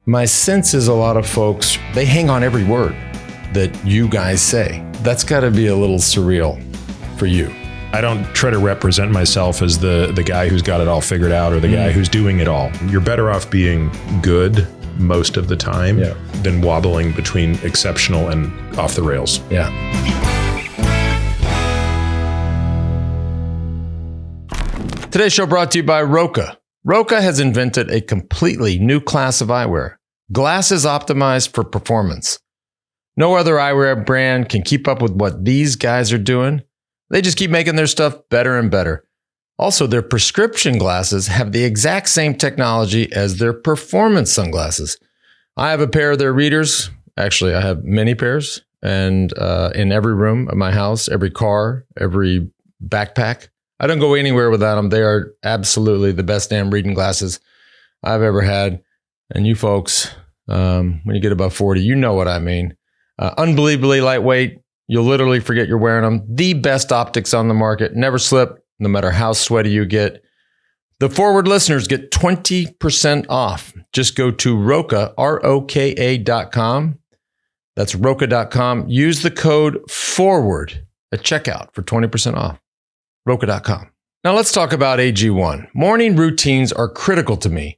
My sense is a lot of folks, they hang on every word that you guys say. That's got to be a little surreal for you. I don't try to represent myself as the guy who's got it all figured out or the guy who's doing it all. You're better off being good most of the time than wobbling between exceptional and off the rails. Yeah. Today's show brought to you by Roka. Roka has invented a completely new class of eyewear. Glasses optimized for performance. No other eyewear brand can keep up with what these guys are doing. They just keep making their stuff better and better. Also, their prescription glasses have the exact same technology as their performance sunglasses. I have a pair of their readers. Actually, I have many pairs, and in every room of my house, every car, every backpack. I don't go anywhere without them. They are absolutely the best damn reading glasses I've ever had. And you folks, when you get above 40, you know what I mean. Unbelievably lightweight. You'll literally forget you're wearing them. The best optics on the market. Never slip, no matter how sweaty you get. The Forward listeners get 20% off. Just go to Roka, ROKA.com. That's Roka.com. Use the code FORWARD at checkout for 20% off. Roka.com. Now let's talk about AG1. Morning routines are critical to me.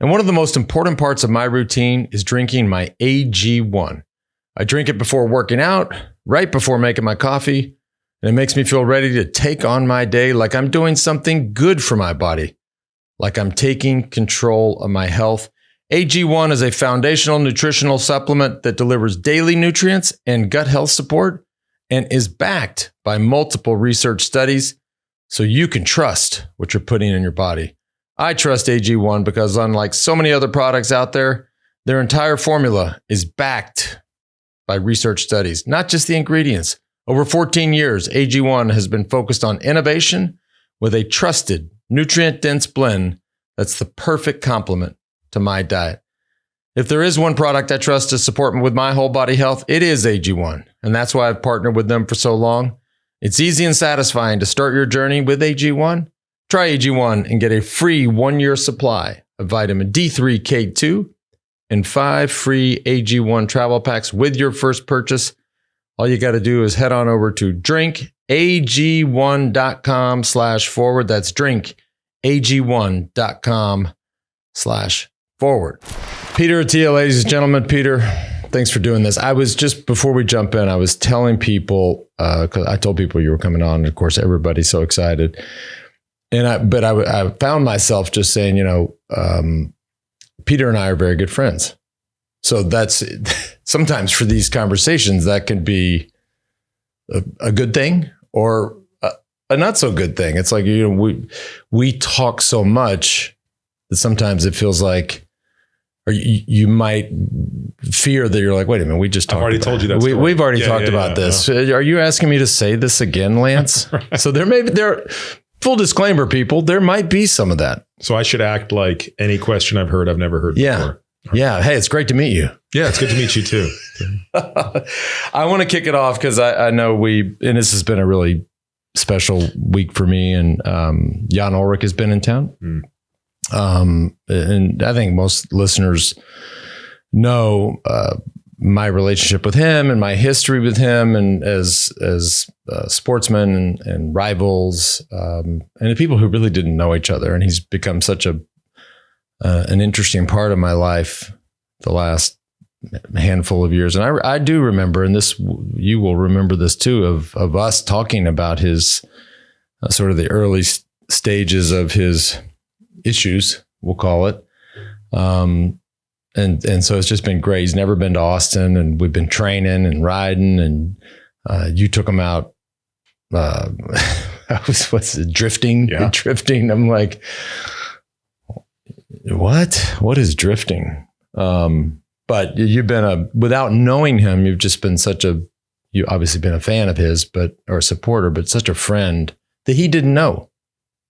And one of the most important parts of my routine is drinking my AG1. I drink it before working out, right before making my coffee, and it makes me feel ready to take on my day like I'm doing something good for my body, like I'm taking control of my health. AG1 is a foundational nutritional supplement that delivers daily nutrients and gut health support and is backed by multiple research studies so you can trust what you're putting in your body. I trust AG1 because unlike so many other products out there, their entire formula is backed by research studies, not just the ingredients. Over 14 years, AG1 has been focused on innovation with a trusted, nutrient-dense blend that's the perfect complement to my diet. If there is one product I trust to support me with my whole body health, it is AG1. And that's why I've partnered with them for so long. It's easy and satisfying to start your journey with AG1. Try AG1 and get a free 1-year supply of vitamin D3K2 and 5 free AG1 travel packs with your first purchase. All you got to do is head on over to drinkag1.com/forward. That's drinkag1.com/forward. Peter Attia, ladies and gentlemen. Peter, thanks for doing this. I was just, before we jump in, I was telling people, because I told people you were coming on, and of course, everybody's so excited. And I found myself just saying, Peter and I are very good friends. So that's sometimes for these conversations, that can be a good thing or a not so good thing. It's like, we talk so much that sometimes it feels like, or you might fear that you're like, wait a minute, we just talked. I've already told you that. We've already talked about this. Are you asking me to say this again, Lance? Right. So full disclaimer, people, there might be some of that. So I should act like any question I've heard, I've never heard before. Yeah. Hey, it's great to meet you. Yeah, it's good to meet you too. I want to kick it off because I know and this has been a really special week for me, and Jan Ullrich has been in town. And I think most listeners know my relationship with him and my history with him, and as sportsmen and rivals, and the people who really didn't know each other. And he's become such an interesting part of my life the last handful of years. And I do remember, and you will remember this too, of us talking about his sort of the early stages of his issues, we'll call it. And so it's just been great. He's never been to Austin, and we've been training and riding, and you took him out. What's it? Drifting? Yeah. Drifting. I'm like, what? What is drifting? But you've been without knowing him, you've just been you obviously been a fan of his, or a supporter, but such a friend that he didn't know.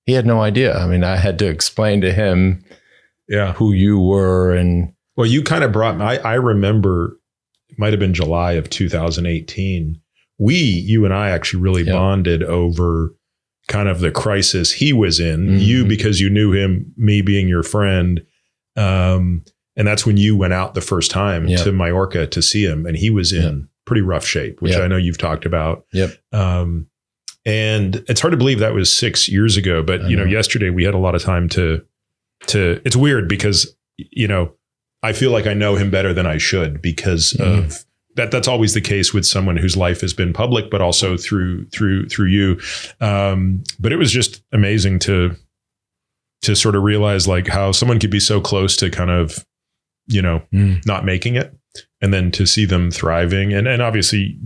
He had no idea. I mean, I had to explain to him who you were. And well, you kind of brought me, I remember it might've been July of 2018. You and I actually really bonded over kind of the crisis he was in, you, because you knew him, me being your friend. And that's when you went out the first time to Majorca to see him. And he was in pretty rough shape, which I know you've talked about. Yep. And it's hard to believe that was 6 years ago, but yesterday we had a lot of time to, it's weird because, I feel like I know him better than I should because of that. That's always the case with someone whose life has been public, but also through you. But it was just amazing to sort of realize like how someone could be so close to kind of, not making it. And then to see them thriving. And obviously,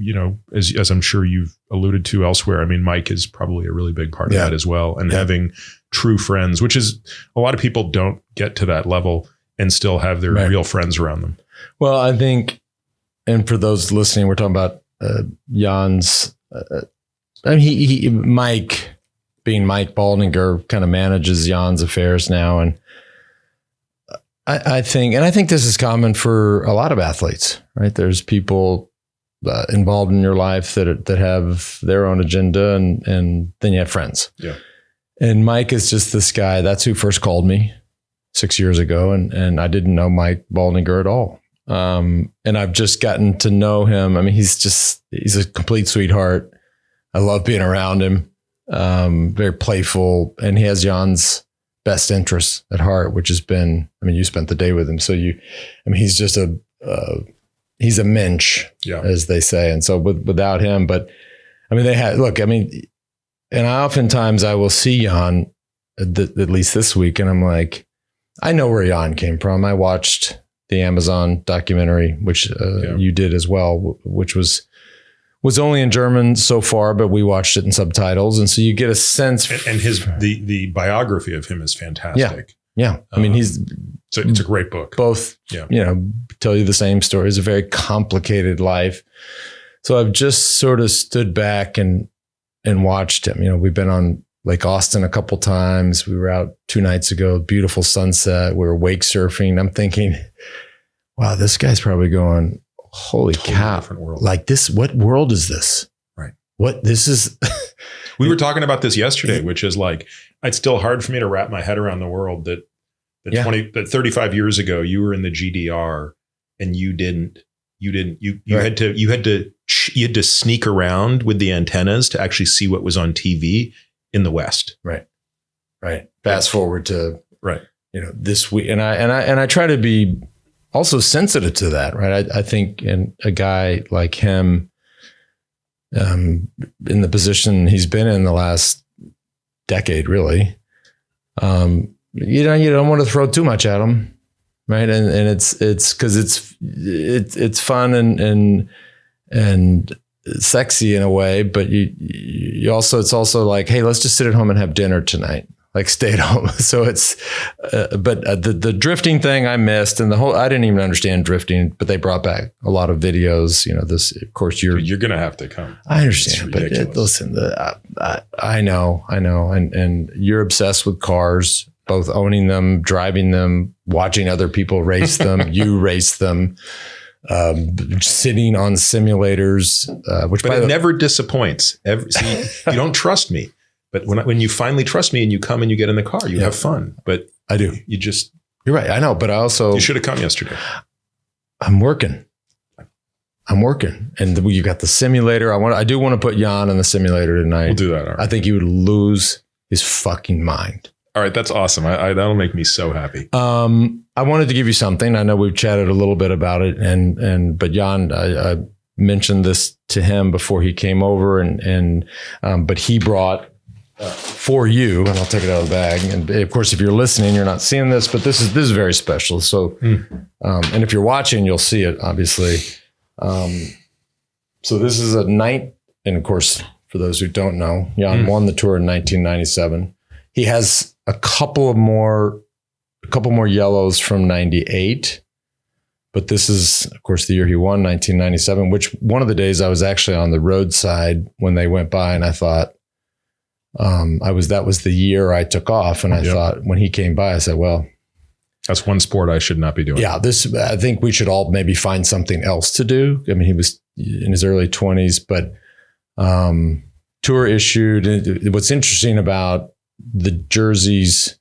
as I'm sure you've alluded to elsewhere, I mean, Mike is probably a really big part of that as well. And having true friends, which is a lot of people don't get to that level and still have their real friends around them. Well, I think, and for those listening, we're talking about Jan's, Mike, being Mike Baldinger, kind of manages Jan's affairs now. And I think this is common for a lot of athletes, right? There's people involved in your life that have their own agenda, and then you have friends. Yeah. And Mike is just this guy. That's who first called me 6 years ago, and I didn't know Mike Baldinger at all. And I've just gotten to know him. I mean, he's a complete sweetheart. I love being around him. Very playful, and he has Jan's best interests at heart, which has been, I mean, you spent the day with him. So he's just he's a mensch, as they say. And so without him, but I mean, and oftentimes I will see Jan at least this week. And I'm like, I know where Jan came from. I watched the Amazon documentary, which you did as well, which was only in German so far, but we watched it in subtitles. And so you get a sense. And the biography of him is fantastic. Yeah. I mean, it's a great book. Both, tell you the same story. It's a very complicated life. So I've just sort of stood back and watched him. We've been on Lake Austin a couple times. We were out 2 nights ago, beautiful sunset. We were wake surfing. I'm thinking, wow, this guy's probably going, holy cow, like this, what world is this? Right. What this is. We were talking about this yesterday, which is like, it's still hard for me to wrap my head around the world that 35 years ago, you were in the GDR and you had to sneak around with the antennas to actually see what was on TV in the West. Right. Fast forward to, this week. And I try to be also sensitive to that, right? I think in a guy like him, in the position he's been in the last decade, really, you don't want to throw too much at him, right? And it's because it's fun and sexy in a way, but you also, it's also like, hey, let's just sit at home and have dinner tonight. Like stay at home. So it's, but the drifting thing I missed, and I didn't even understand drifting, but they brought back a lot of videos. This, of course, you're going to have to come. I understand, but listen, I know, and you're obsessed with cars, both owning them, driving them, watching other people race them, you race them, sitting on simulators, but it never disappoints. See, you don't trust me. But when you finally trust me and you come and you get in the car, you have fun. But I do. You're right. I know. But I also. You should have come yesterday. I'm working. And you got the simulator. I do want to put Jan in the simulator tonight. We'll do that. All right. I think he would lose his fucking mind. All right. That's awesome. That'll make me so happy. I wanted to give you something. I know we've chatted a little bit about it. But Jan, I mentioned this to him before he came over but he brought, for you, and I'll take it out of the bag. And of course, if you're listening, you're not seeing this, but this is very special. So, and if you're watching, you'll see it, obviously. So this is a night, and of course, for those who don't know, Jan won the tour in 1997. He has a couple more yellows from 98, but this is, of course, the year he won, 1997. Which one of the days I was actually on the roadside when they went by, and I thought. That was the year I took off, and I thought when he came by, I said, well, that's one sport I should not be doing. Yeah. I think we should all maybe find something else to do. I mean, he was in his early 20s, but, tour issued. What's interesting about the jerseys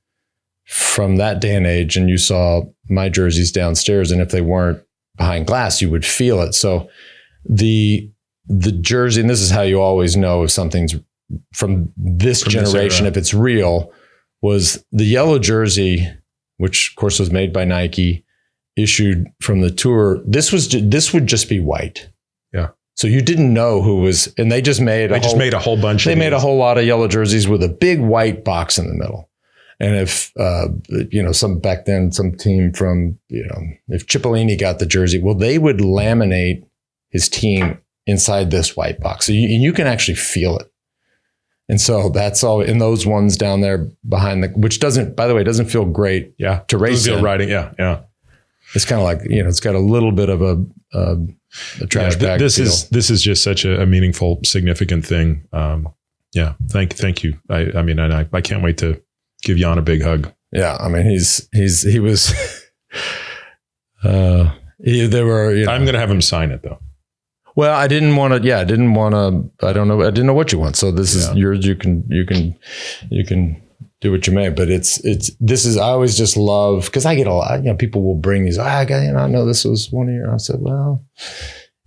from that day and age, and you saw my jerseys downstairs, and if they weren't behind glass, you would feel it. So the jersey, and this is how you always know if something's from this generation, if it's real, was the yellow jersey, which of course was made by Nike, issued from the tour. This would just be white. Yeah. So you didn't know who was, and they just made a whole bunch. They made a whole lot of yellow jerseys with a big white box in the middle. And if, some team from, if Cipollini got the jersey, well, they would laminate his team inside this white box. So you can actually feel it. And so that's all in those ones down there behind which doesn't feel great. Yeah. To race in. Riding. Yeah. Yeah. It's kind of like, it's got a little bit of a trash bag. This is just such a meaningful, significant thing. Thank you. I can't wait to give Jan a big hug. Yeah. I mean, he was, I'm going to have him sign it though. Well, I didn't want to, I didn't know what you want. So this is yours. You can do what you may, but I always just love, because I get a lot, people will bring these, I know this was one of your, I said, well,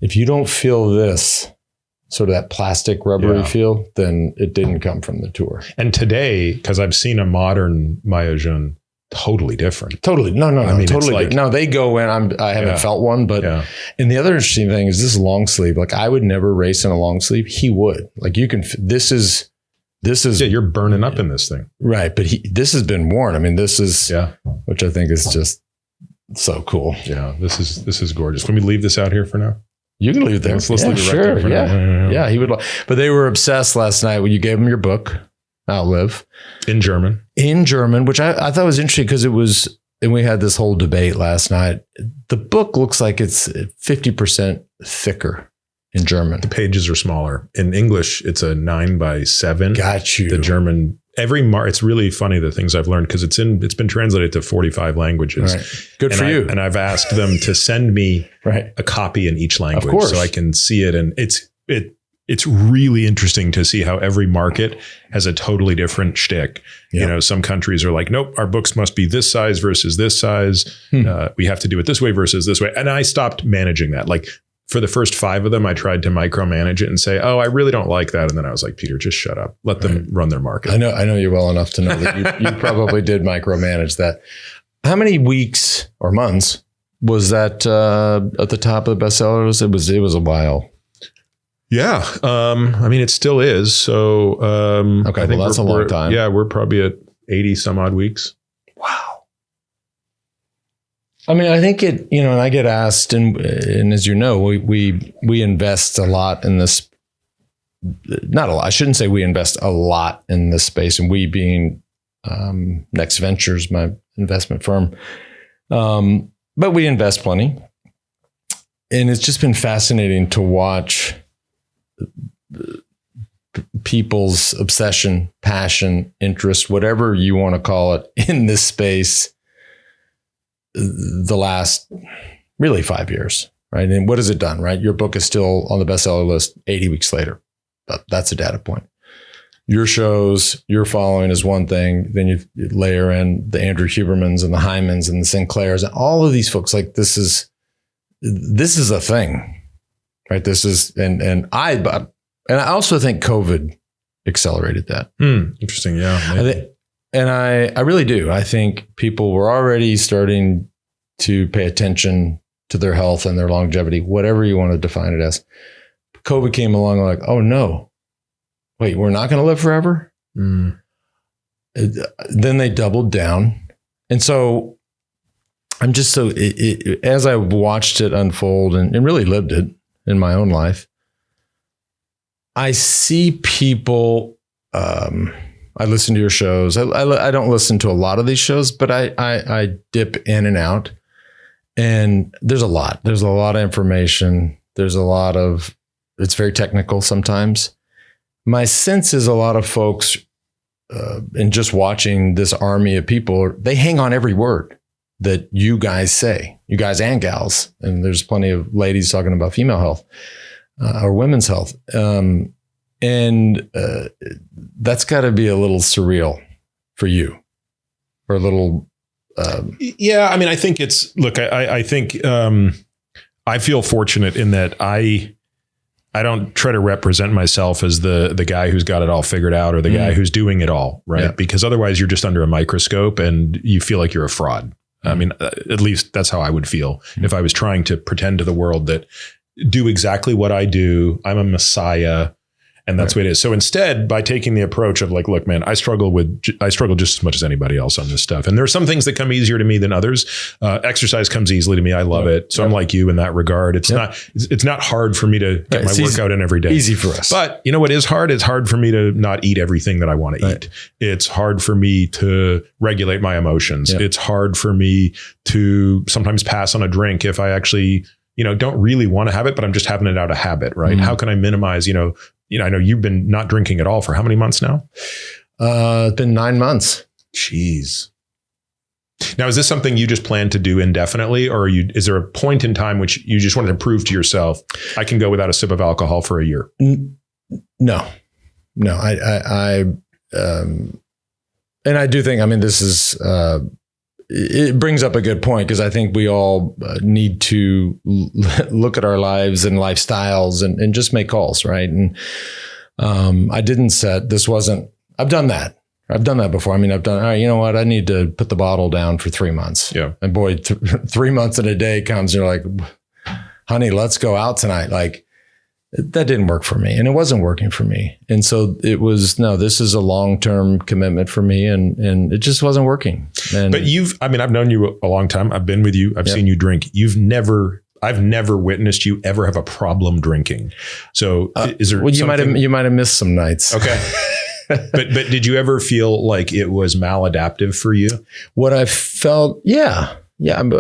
if you don't feel this sort of that plastic rubbery feel, then it didn't come from the tour. And today, because I've seen a modern maillot jaune, totally different. Totally. No, totally. No, they go in. I haven't felt one, but, and the other interesting thing is this long sleeve. Like I would never race in a long sleeve. He would. Like this is, you're burning up in this thing. Right. But this has been worn. I mean, this is, which I think is just so cool. Yeah. This is gorgeous. Can we leave this out here for now? You can leave it there. Let's leave it right there for now. Yeah. He would. But they were obsessed last night when you gave him your book, Outlive. In German, which I thought was interesting because it was, and we had this whole debate last night. The book looks like it's 50% thicker in German. The pages are smaller. In English, it's a 9x7. Got you. The German, it's really funny the things I've learned because it's been translated to 45 languages. Right. Good for you. And I've asked them to send me a copy in each language, of course, so I can see it. And it's really interesting to see how every market has a totally different shtick. Yep. Some countries are like, nope, our books must be this size versus this size. We have to do it this way versus this way. And I stopped managing that. Like for the first 5 of them, I tried to micromanage it and say, oh, I really don't like that. And then I was like, Peter, just shut up. Let them run their market. I know you well enough to know that you probably did micromanage that. How many weeks or months was that at the top of the bestsellers? It was a while. Yeah. It still is. So, okay. I think that's a long time. Yeah. We're probably at 80 some odd weeks. Wow. I mean, I think and I get asked and as you know, we invest a lot in this, not a lot. I shouldn't say we invest a lot in this space, and we being, Next Ventures, my investment firm. But we invest plenty, and it's just been fascinating to watch people's obsession, passion, interest, whatever you want to call it, in this space the last really 5 years, right? And what has it done, right? Your book is still on the bestseller list 80 weeks later. But that's a data point. Your shows, your following is one thing. Then you layer in the Andrew Hubermans and the Hymans and the Sinclairs and all of these folks. Like this is a thing, right? This is, and I also think COVID accelerated that. Interesting. Yeah. I really do. I think people were already starting to pay attention to their health and their longevity, whatever you want to define it as. COVID came along like, oh no, wait, we're not going to live forever. Then they doubled down. And so I'm just as I watched it unfold and really lived it in my own life, I see people, I listen to your shows. I don't listen to a lot of these shows, but I dip in and out, and there's a lot of information. It's very technical sometimes. My sense is a lot of folks, and just watching this army of people, they hang on every word that you guys say, you guys and gals. And there's plenty of ladies talking about female health or women's health. And that's got to be a little surreal for you. or a little. Yeah. I mean, I think it's, look, I think I feel fortunate in that I don't try to represent myself as the guy who's got it all figured out or the guy who's doing it all. Right. Yeah. Because otherwise you're just under a microscope and you feel like you're a fraud. I mean, at least that's how I would feel if I was trying to pretend to the world that do exactly what I do. I'm a messiah. And that's what it is. So instead, by taking the approach of like, look, man, I struggle just as much as anybody else on this stuff. And there are some things that come easier to me than others. Exercise comes easily to me. I love it. So I'm like you in that regard. It's not hard for me to get my workout in every day. Easy for us. But you know what is hard? It's hard for me to not eat everything that I want to eat. It's hard for me to regulate my emotions. It's hard for me to sometimes pass on a drink if I actually, don't really want to have it, but I'm just having it out of habit, right? How can I minimize, I know you've been not drinking at all for how many months now? It's been 9 months. Jeez. Now, is this something you just plan to do indefinitely, or is there a point in time which you just wanted to prove to yourself, I can go without a sip of alcohol for a year? No. And I do think, this is, it brings up a good point because I think we all need to look at our lives and lifestyles and just make calls, right? And I didn't I've done that. I've done that before. I've done, all right, you know what? I need to put the bottle down for 3 months. Yeah. And boy, 3 months in a day comes, and you're like, honey, let's go out tonight. Like, that didn't work for me, and it wasn't working for me. And so it was, no, this is a long-term commitment for me, and it just wasn't working. And but I've known you a long time. I've been with you. I've seen you drink. I've never witnessed you ever have a problem drinking. So is there, you might have missed some nights. Okay. But did you ever feel like it was maladaptive for you? What I felt, yeah. Yeah, and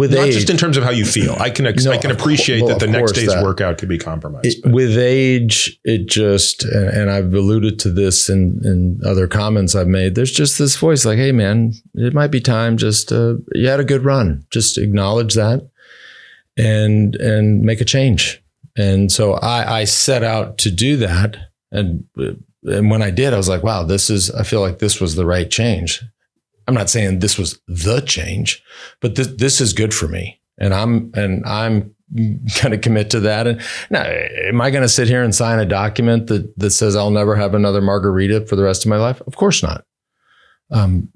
with not age, just in terms of how you feel. I can appreciate that the next day's workout could be compromised. With age, it just, and I've alluded to this in other comments I've made. There's just this voice like, "Hey, man, it might be time. Just you had a good run. Just acknowledge that, and make a change." And so I set out to do that, and when I did, I was like, "Wow, I feel like this was the right change." I'm not saying this was the change, but this is good for me. And I'm going to commit to that. And now, am I going to sit here and sign a document that says I'll never have another margarita for the rest of my life? Of course not.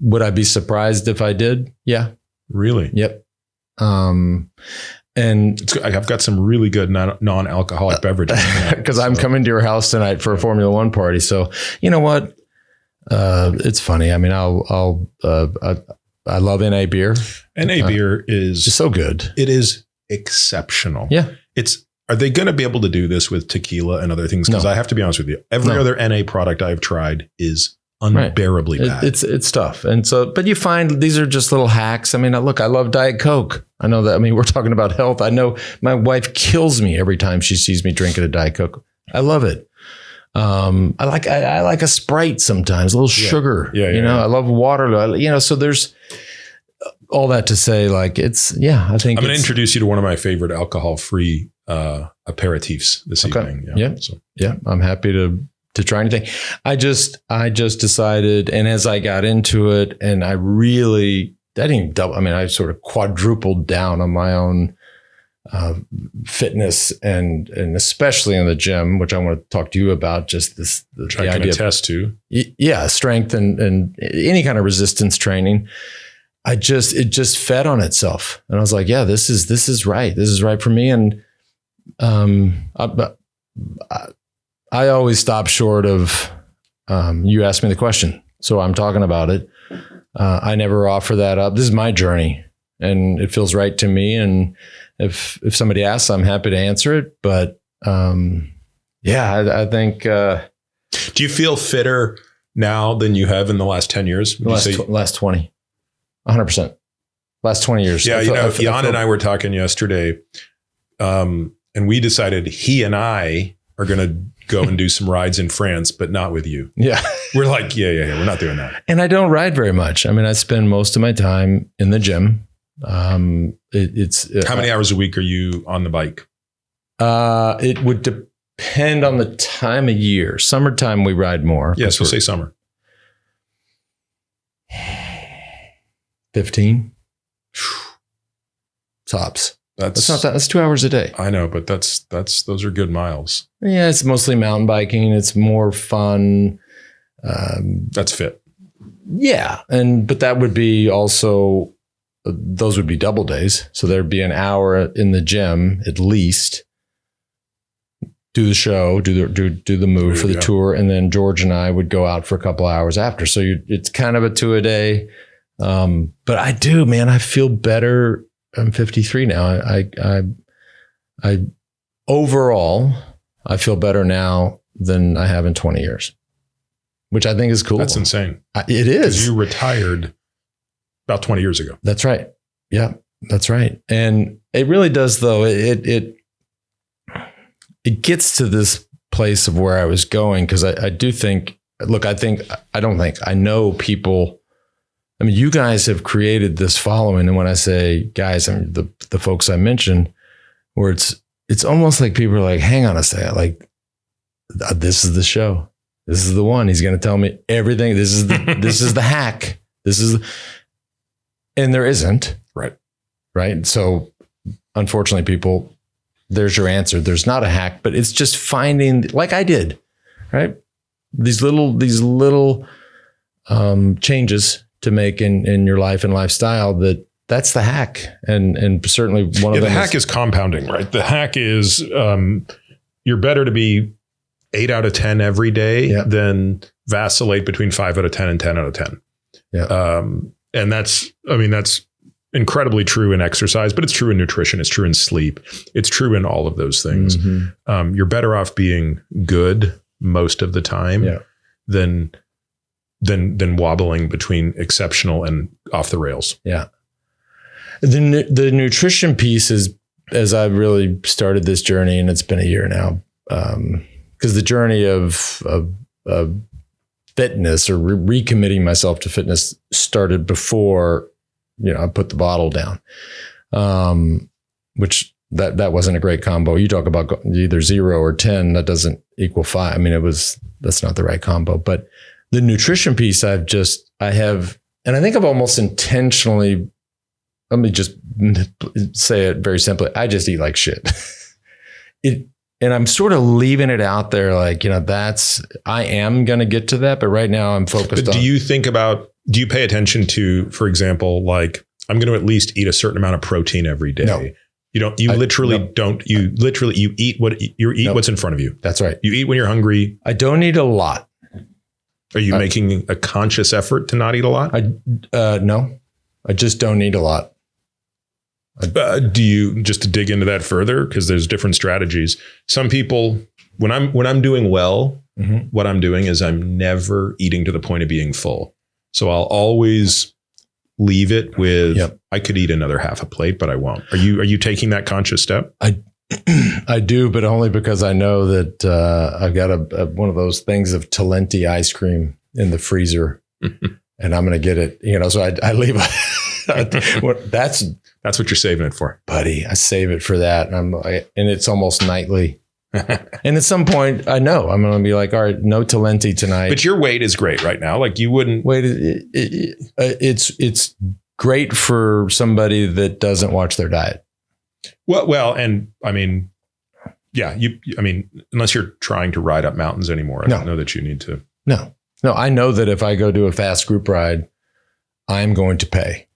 Would I be surprised if I did? Yeah. Really? Yep. And I've got some really good non-alcoholic beverages because I'm coming to your house tonight for a Formula One party. So you know what? It's funny. I love NA beer. NA beer is just so good. It is exceptional. Yeah. Are they going to be able to do this with tequila and other things? Because I have to be honest with you, every other NA product I've tried is unbearably bad. It's tough. And so, but you find these are just little hacks. Look, I love Diet Coke. I know that. We're talking about health. I know my wife kills me every time she sees me drinking a Diet Coke. I love it. I like a Sprite sometimes, a little sugar. I love water. So there's all that to say, like I think I'm going to introduce you to one of my favorite alcohol-free aperitifs this evening. I'm happy to try anything. I just decided, and as I got into it, and I didn't double. I sort of quadrupled down on my own fitness and especially in the gym, which I want to talk to you about, just the I can attest to. Yeah. Strength and any kind of resistance training. It just fed on itself. And I was like, yeah, this is right. This is right for me. And, I always stop short of, you asked me the question, so I'm talking about it. I never offer that up. This is my journey and it feels right to me. And if somebody asks, I'm happy to answer it. But I think. Do you feel fitter now than you have in the last 10 years? Last 20, 100%. Last 20 years. Yeah, Jan and I were talking yesterday, and we decided he and I are going to go and do some rides in France, but not with you. Yeah. We're like, yeah, we're not doing that. And I don't ride very much. I spend most of my time in the gym. How many hours a week are you on the bike? It would depend on the time of year. Summertime we ride more. Yes, we'll say summer. 15 tops. That's not that. That's 2 hours a day. I know, but those are good miles. Yeah, it's mostly mountain biking. It's more fun. That's fit. Yeah, but that would be also, those would be double days. So there'd be an hour in the gym at least. Do the show, do the move for the tour, and then George and I would go out for a couple hours after. So it's kind of a 2 a day. But I do, man. I feel better. I'm 53 now. I overall, I feel better now than I have in 20 years, which I think is cool. That's insane. It is. Because you retired about 20 years ago. That's right. Yeah, that's right. And it really does, though. It gets to this place of where I was going, because I do think, look, I know people. I mean, you guys have created this following. And when I say guys, I mean the folks I mentioned, where it's almost like people are like, hang on a second, like, this is the show. This is the one. He's going to tell me everything. This is the hack. And there isn't. Right. So unfortunately, people, there's your answer. There's not a hack, but it's just finding, like I did, right? These little changes to make in your life and lifestyle, that's the hack. And certainly one of them. The hack is compounding, right? The hack is you're better to be 8 out of 10 every day than vacillate between 5 out of 10 and 10 out of 10. Yeah. And that's incredibly true in exercise, but it's true in nutrition. It's true in sleep. It's true in all of those things. Mm-hmm. You're better off being good most of the time than wobbling between exceptional and off the rails. Yeah. The nutrition piece is, as I really started this journey, and it's been a year now, because the journey of fitness or recommitting myself to fitness started before, I put the bottle down, which that wasn't a great combo. You talk about either 0 or 10, that doesn't equal 5. I mean, that's not the right combo, but the nutrition piece I have, and I think I've almost intentionally, let me just say it very simply. I just eat like shit. And I'm sort of leaving it out there. Like, I am going to get to that, but right now I'm focused on. Do you pay attention to, for example, like, I'm going to at least eat a certain amount of protein every day? No. You eat what's in front of you. That's right. You eat when you're hungry. I don't eat a lot. Are you making a conscious effort to not eat a lot? No, I just don't eat a lot. Do you, just to dig into that further, because there's different strategies. Some people, when I'm doing well, what I'm doing is I'm never eating to the point of being full. So I'll always leave it with, I could eat another half a plate, but I won't. Are you taking that conscious step? I do, but only because I know that I've got one of those things of Talenti ice cream in the freezer, and I'm going to get it. So I leave. That's what you're saving it for, buddy. I save it for that, and it's almost nightly. And at some point, I know I'm going to be like, all right, no Talenti tonight. But your weight is great right now. Like, you wouldn't wait. It's great for somebody that doesn't watch their diet. Well, and I mean, unless you're trying to ride up mountains anymore, I don't know that you need to. No, I know that if I go do a fast group ride, I'm going to pay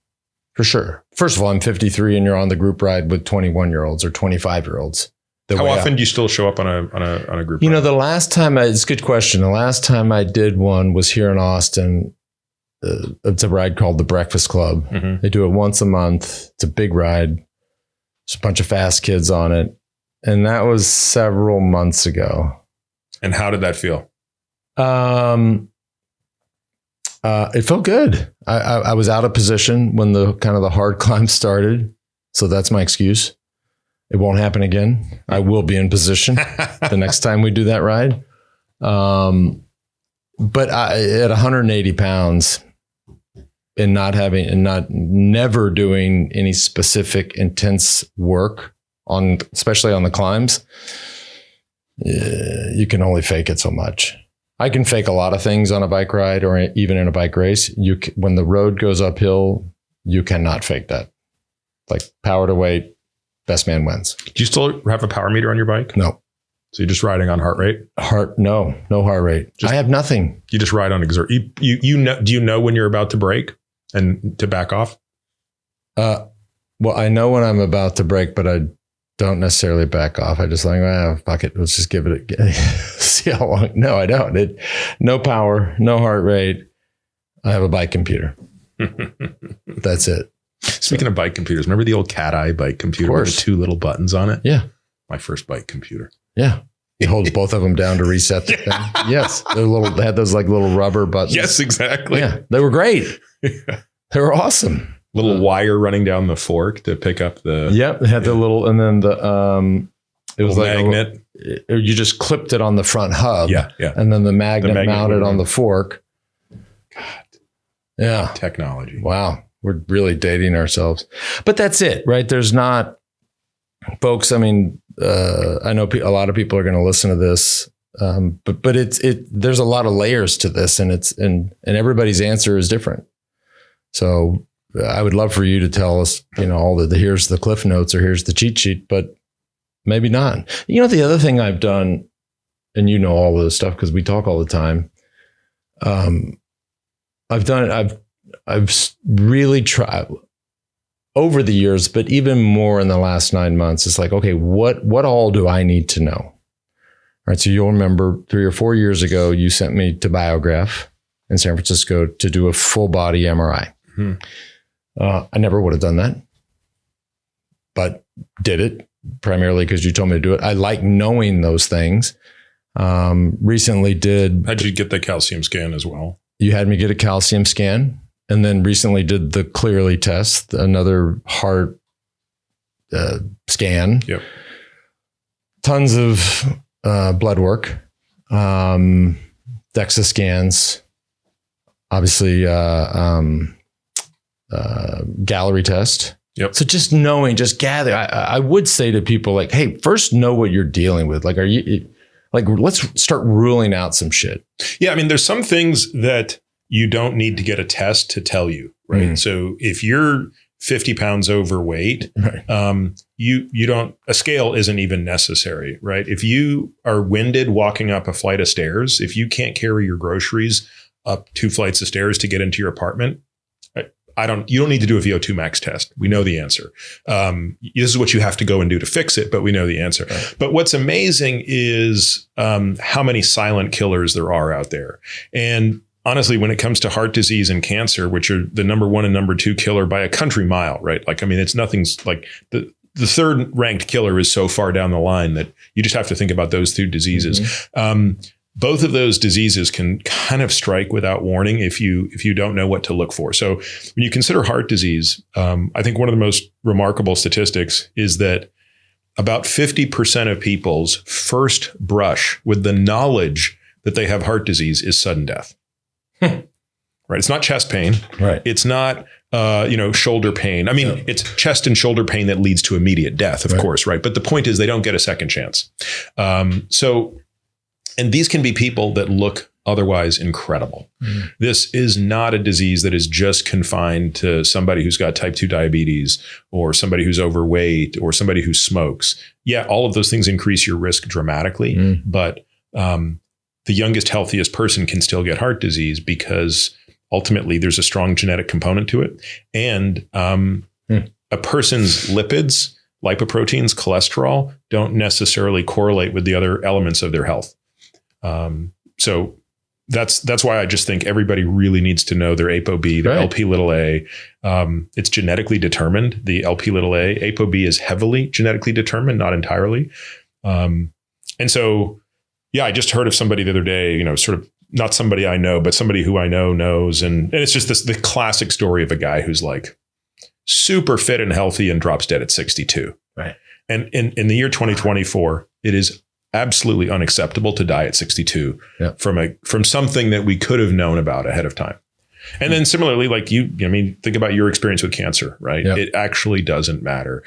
for sure. First of all, I'm 53 and you're on the group ride with 21-year-olds or 25-year-olds. How often do you still show up on a group ride? The last time it's a good question. The last time I did one was here in Austin. It's a ride called the Breakfast Club. Mm-hmm. They do it once a month. It's a big ride. There's a bunch of fast kids on it. And that was several months ago. And how did that feel? It felt good. I was out of position when the kind of the hard climb started. So that's my excuse. It won't happen again. I will be in position the next time we do that ride. But at 180 pounds and never doing any specific intense work especially on the climbs, you can only fake it so much. I can fake a lot of things on a bike ride or even in a bike race. When the road goes uphill, You cannot fake that. Like power to weight, best man wins. Do you still have a power meter on your bike? No. So you're just riding on heart rate? No heart rate. I have nothing. You just ride on exert. You know, do you know when you're about to brake and to back off? Well, I know when I'm about to brake, but I don't necessarily back off. I just like, fuck it. Let's just give it see how long. No, I don't. No power, no heart rate. I have a bike computer. That's it. Speaking of bike computers, remember the old cat eye bike computer with the 2 little buttons on it? Yeah. My first bike computer. Yeah. You hold both of them down to reset the thing. Yes. They had those like little rubber buttons. Yes, exactly. Yeah. They were great. They were awesome. Little wire running down the fork to pick up the. Yep. It had the little, and then it was like magnet. You just clipped it on the front hub. Yeah. Yeah. And then the magnet mounted on the fork. God. Yeah. Technology. Wow. We're really dating ourselves. But that's it, right? There's not, folks, I mean, I know a lot of people are going to listen to this, but there's a lot of layers to this, and everybody's answer is different. So I would love for you to tell us, all here's the cliff notes or here's the cheat sheet, but maybe not. The other thing I've done, and all of this stuff because we talk all the time. I've really tried over the years, but even more in the last 9 months. It's like, okay, what all do I need to know? All right. So you'll remember 3 or 4 years ago, you sent me to Biograph in San Francisco to do a full body MRI. I never would have done that, but did it primarily because you told me to do it. I like knowing those things. Recently did. How'd you get the calcium scan as well? You had me get a calcium scan, and then recently did the Clearly test, another heart scan. Yep. Tons of blood work, DEXA scans, obviously gallery test. Yep. So just knowing, just gather. I would say to people like, hey, first know what you're dealing with. Like, let's start ruling out some shit. Yeah. I mean, there's some things that you don't need to get a test to tell you, right? So if you're 50 pounds overweight, right. You don't, a scale isn't even necessary, right? If you are winded walking up a flight of stairs, if you can't carry your groceries up 2 flights of stairs to get into your apartment, you don't need to do a VO2 max test. We know the answer. This is what you have to go and do to fix it, but we know the answer. Right. But what's amazing is how many silent killers there are out there. And honestly, when it comes to heart disease and cancer, which are the number 1 and number 2 killer by a country mile, right? Like, I mean, it's nothing's like the third ranked killer is so far down the line that you just have to think about those 2 diseases. Mm-hmm. Both of those diseases can kind of strike without warning if you don't know what to look for. So when you consider heart disease, I think one of the most remarkable statistics is that about 50% of people's first brush with the knowledge that they have heart disease is sudden death. Right? It's not chest pain. Right. It's not shoulder pain. I mean, it's chest and shoulder pain that leads to immediate death, of course, right? But the point is they don't get a second chance. And these can be people that look otherwise incredible. This is not a disease that is just confined to somebody who's got type 2 diabetes or somebody who's overweight or somebody who smokes. Yeah, all of those things increase your risk dramatically, but the youngest, healthiest person can still get heart disease because ultimately there's a strong genetic component to it. And a person's lipids, lipoproteins, cholesterol don't necessarily correlate with the other elements of their health. So that's why I just think everybody really needs to know their ApoB, their Lp(a). It's genetically determined. The Lp(a), ApoB is heavily genetically determined, not entirely. And so, yeah, I just heard of somebody the other day, sort of not somebody I know, but somebody who I know knows. And it's just the classic story of a guy who's like super fit and healthy and drops dead at 62. Right. And in the year 2024, it is absolutely unacceptable to die at 62 from something that we could have known about ahead of time. And then similarly, like think about your experience with cancer, right? Yep. It actually doesn't matter.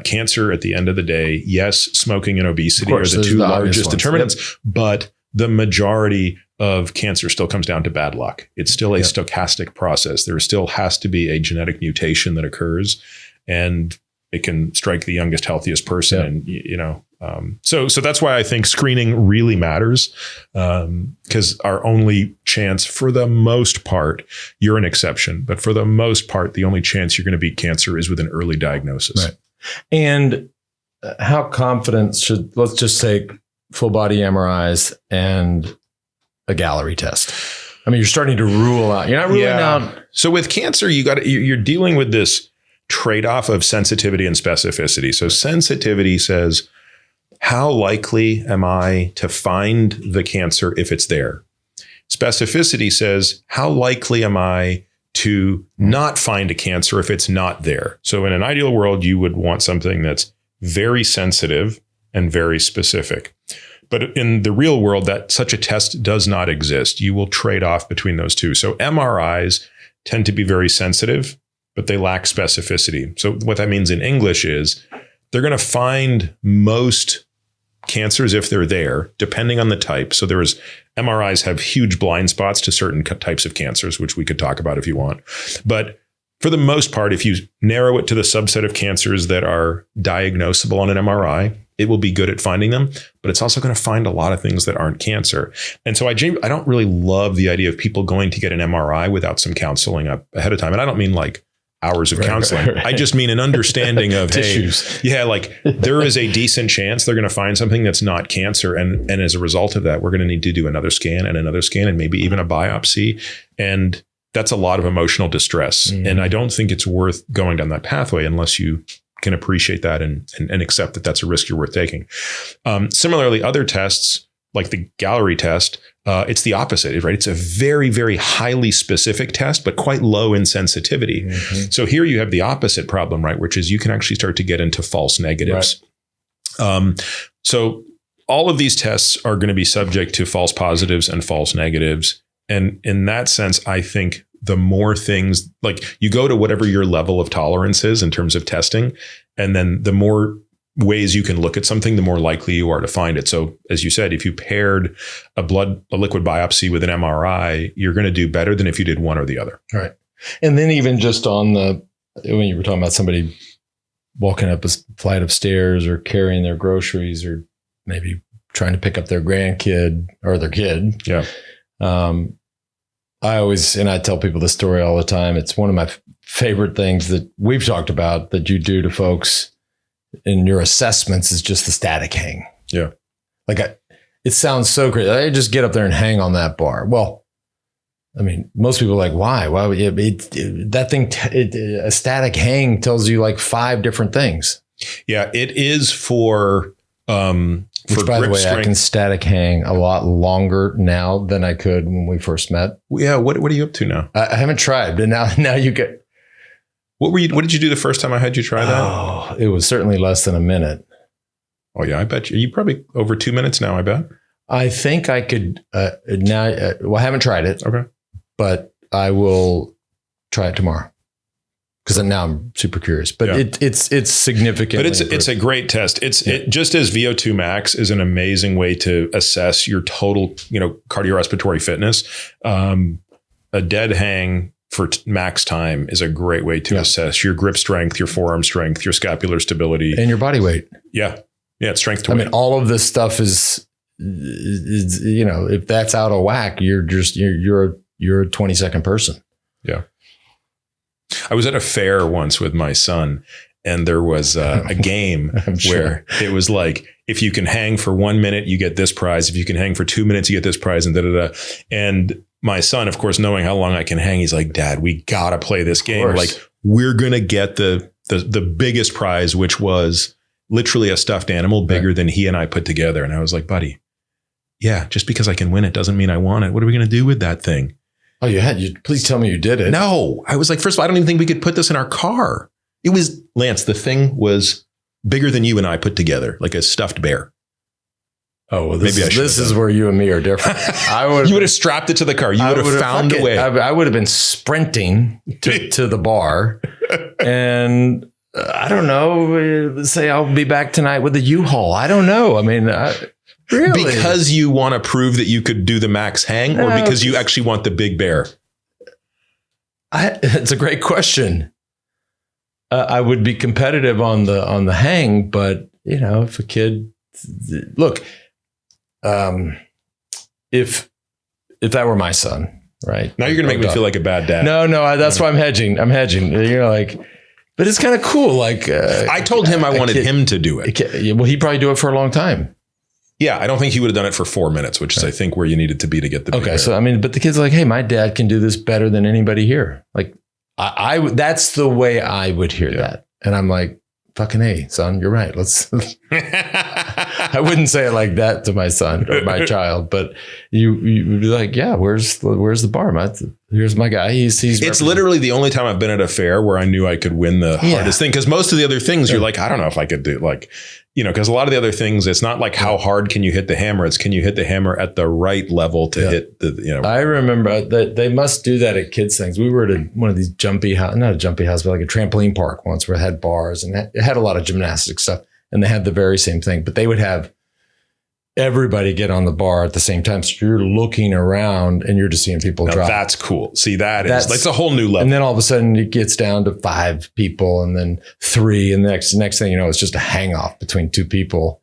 Cancer at the end of the day, yes, smoking and obesity are the 2 largest determinants, but the majority of cancer still comes down to bad luck. It's still a stochastic process. There still has to be a genetic mutation that occurs, and it can strike the youngest, healthiest person. And, so that's why I think screening really matters, because our only chance, for the most part, you're an exception, but for the most part, the only chance you're going to beat cancer is with an early diagnosis. Right. And how confident should, let's just take full body MRIs and a gallery test? I mean, you're starting to rule out, you're not ruling out. So with cancer, you're dealing with this trade-off of sensitivity and specificity. So sensitivity says, how likely am I to find the cancer if it's there? Specificity says, how likely am I to not find a cancer if it's not there? So in an ideal world, you would want something that's very sensitive and very specific. But in the real world, that such a test does not exist. You will trade off between those two. So MRIs tend to be very sensitive, but they lack specificity. So what that means in English is they're going to find most cancers if they're there, depending on the type. So MRIs have huge blind spots to certain types of cancers, which we could talk about if you want. But for the most part, if you narrow it to the subset of cancers that are diagnosable on an MRI, it will be good at finding them, but it's also going to find a lot of things that aren't cancer. And so I don't really love the idea of people going to get an MRI without some counseling up ahead of time. And I don't mean like hours of counseling. Right. I just mean an understanding of, tissues. Like there is a decent chance they're going to find something that's not cancer. And as a result of that, we're going to need to do another scan and maybe even a biopsy. And that's a lot of emotional distress. And I don't think it's worth going down that pathway unless you can appreciate that and accept that that's a risk you're worth taking. Similarly, other tests like the gallery test, it's the opposite, right? It's a very, very highly specific test, but quite low in sensitivity. Mm-hmm. So here you have the opposite problem, right? Which is you can actually start to get into false negatives. Right. So all of these tests are going to be subject to false positives and false negatives. And in that sense, I think the more things, like you go to whatever your level of tolerance is in terms of testing, and then the more ways you can look at something, the more likely you are to find it. So as you said, if you paired a liquid biopsy with an MRI, you're going to do better than if you did one or the other. Right. And then even just when you were talking about somebody walking up a flight of stairs or carrying their groceries or maybe trying to pick up their grandkid or their kid. Yeah. I tell people this story all the time. It's one of my favorite things that we've talked about that you do to folks in your assessments is just the static hang. Yeah. It sounds so great. I just get up there and hang on that bar. Well, I mean, most people are like, why? Why would a static hang tells you like 5 different things. Yeah. It is for which, by the way, strength. I can static hang a lot longer now than I could when we first met. Yeah. What are you up to now? I haven't tried, but now you get. What did you do the first time I had you try that? Oh, it was certainly less than a minute. Oh yeah, I bet you probably over 2 minutes now. I bet. I think I could now. I haven't tried it. Okay, but I will try it tomorrow. Because now I'm super curious, but it's significant. But it's a great test. It just as VO2 max is an amazing way to assess your total, cardiorespiratory fitness. A dead hang for max time is a great way to assess your grip strength, your forearm strength, your scapular stability, and your body weight. Yeah, it's strength to weight. I mean, all of this stuff is if that's out of whack, you're a 20-second person. Yeah. I was at a fair once with my son, and there was a game where it was like, if you can hang for 1 minute, you get this prize. If you can hang for 2 minutes, you get this prize, and da-da-da. And my son, of course, knowing how long I can hang, he's like, Dad, we got to play this game. Like, we're going to get the biggest prize, which was literally a stuffed animal bigger than he and I put together. And I was like, buddy, yeah, just because I can win it doesn't mean I want it. What are we going to do with that thing? Oh, please tell me you did it. No, I was like, first of all, I don't even think we could put this in our car. It was, Lance, the thing was bigger than you and I put together, like a stuffed bear. Oh, well, this is where you and me are different. You would have strapped it to the car. You would have found a way. I would have been sprinting to the bar, and I don't know, say I'll be back tonight with a U-Haul. I don't know. I mean, Really? Because you want to prove that you could do the max hang, or because you actually want the big bear? It's a great question. I would be competitive on the hang, but if a kid, look, if that were my son, right? Now you're going to make me feel like a bad dad. No, that's why I'm hedging. But it's kind of cool. Like I told him I wanted him to do it. Well, he'd probably do it for a long time. Yeah, I don't think he would have done it for 4 minutes, which is, I think, where you needed to be to get the big bear. So, but the kid's like, hey, my dad can do this better than anybody here. Like, that's the way I would hear that. And I'm like, fucking hey, son, you're right. Let's. I wouldn't say it like that to my son or my child, but you'd be like, yeah, where's the bar? Here's my guy. It's literally the only time I've been at a fair where I knew I could win the hardest thing. Because most of the other things, you're like, I don't know if I could do, like, because a lot of the other things, it's not like how hard can you hit the hammer. It's can you hit the hammer at the right level to hit the. I remember that they must do that at kids things. We were at one of these not a jumpy house, but like a trampoline park once where it had bars and it had a lot of gymnastic stuff. And they had the very same thing, but they would have everybody get on the bar at the same time. So you're looking around and you're just seeing people drop. That's cool. See, that's a whole new level. And then all of a sudden it gets down to 5 people and then 3. And the next thing you know, it's just a hang off between 2 people.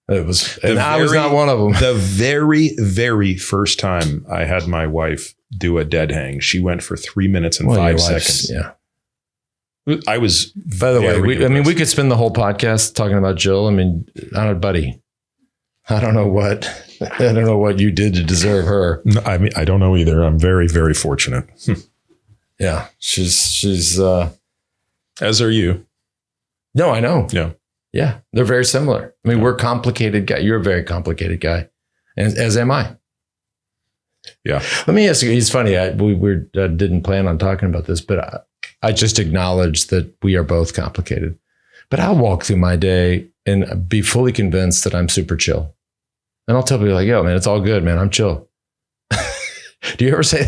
I was not one of them. The very, very first time I had my wife do a dead hang, she went for 3 minutes and 5 seconds. Yeah. I was, by the way, we could spend the whole podcast talking about Jill. I don't know, buddy. I don't know what you did to deserve her. No, I don't know either. I'm very, very fortunate. Yeah. She's, as are you. No, I know. Yeah. Yeah. They're very similar. We're complicated guy. You're a very complicated guy. And as am I. Yeah. Let me ask you, it's funny. We didn't plan on talking about this, but I just acknowledge that we are both complicated. But I'll walk through my day and be fully convinced that I'm super chill. And I'll tell people like, yo, man, it's all good, man. I'm chill. Do you ever say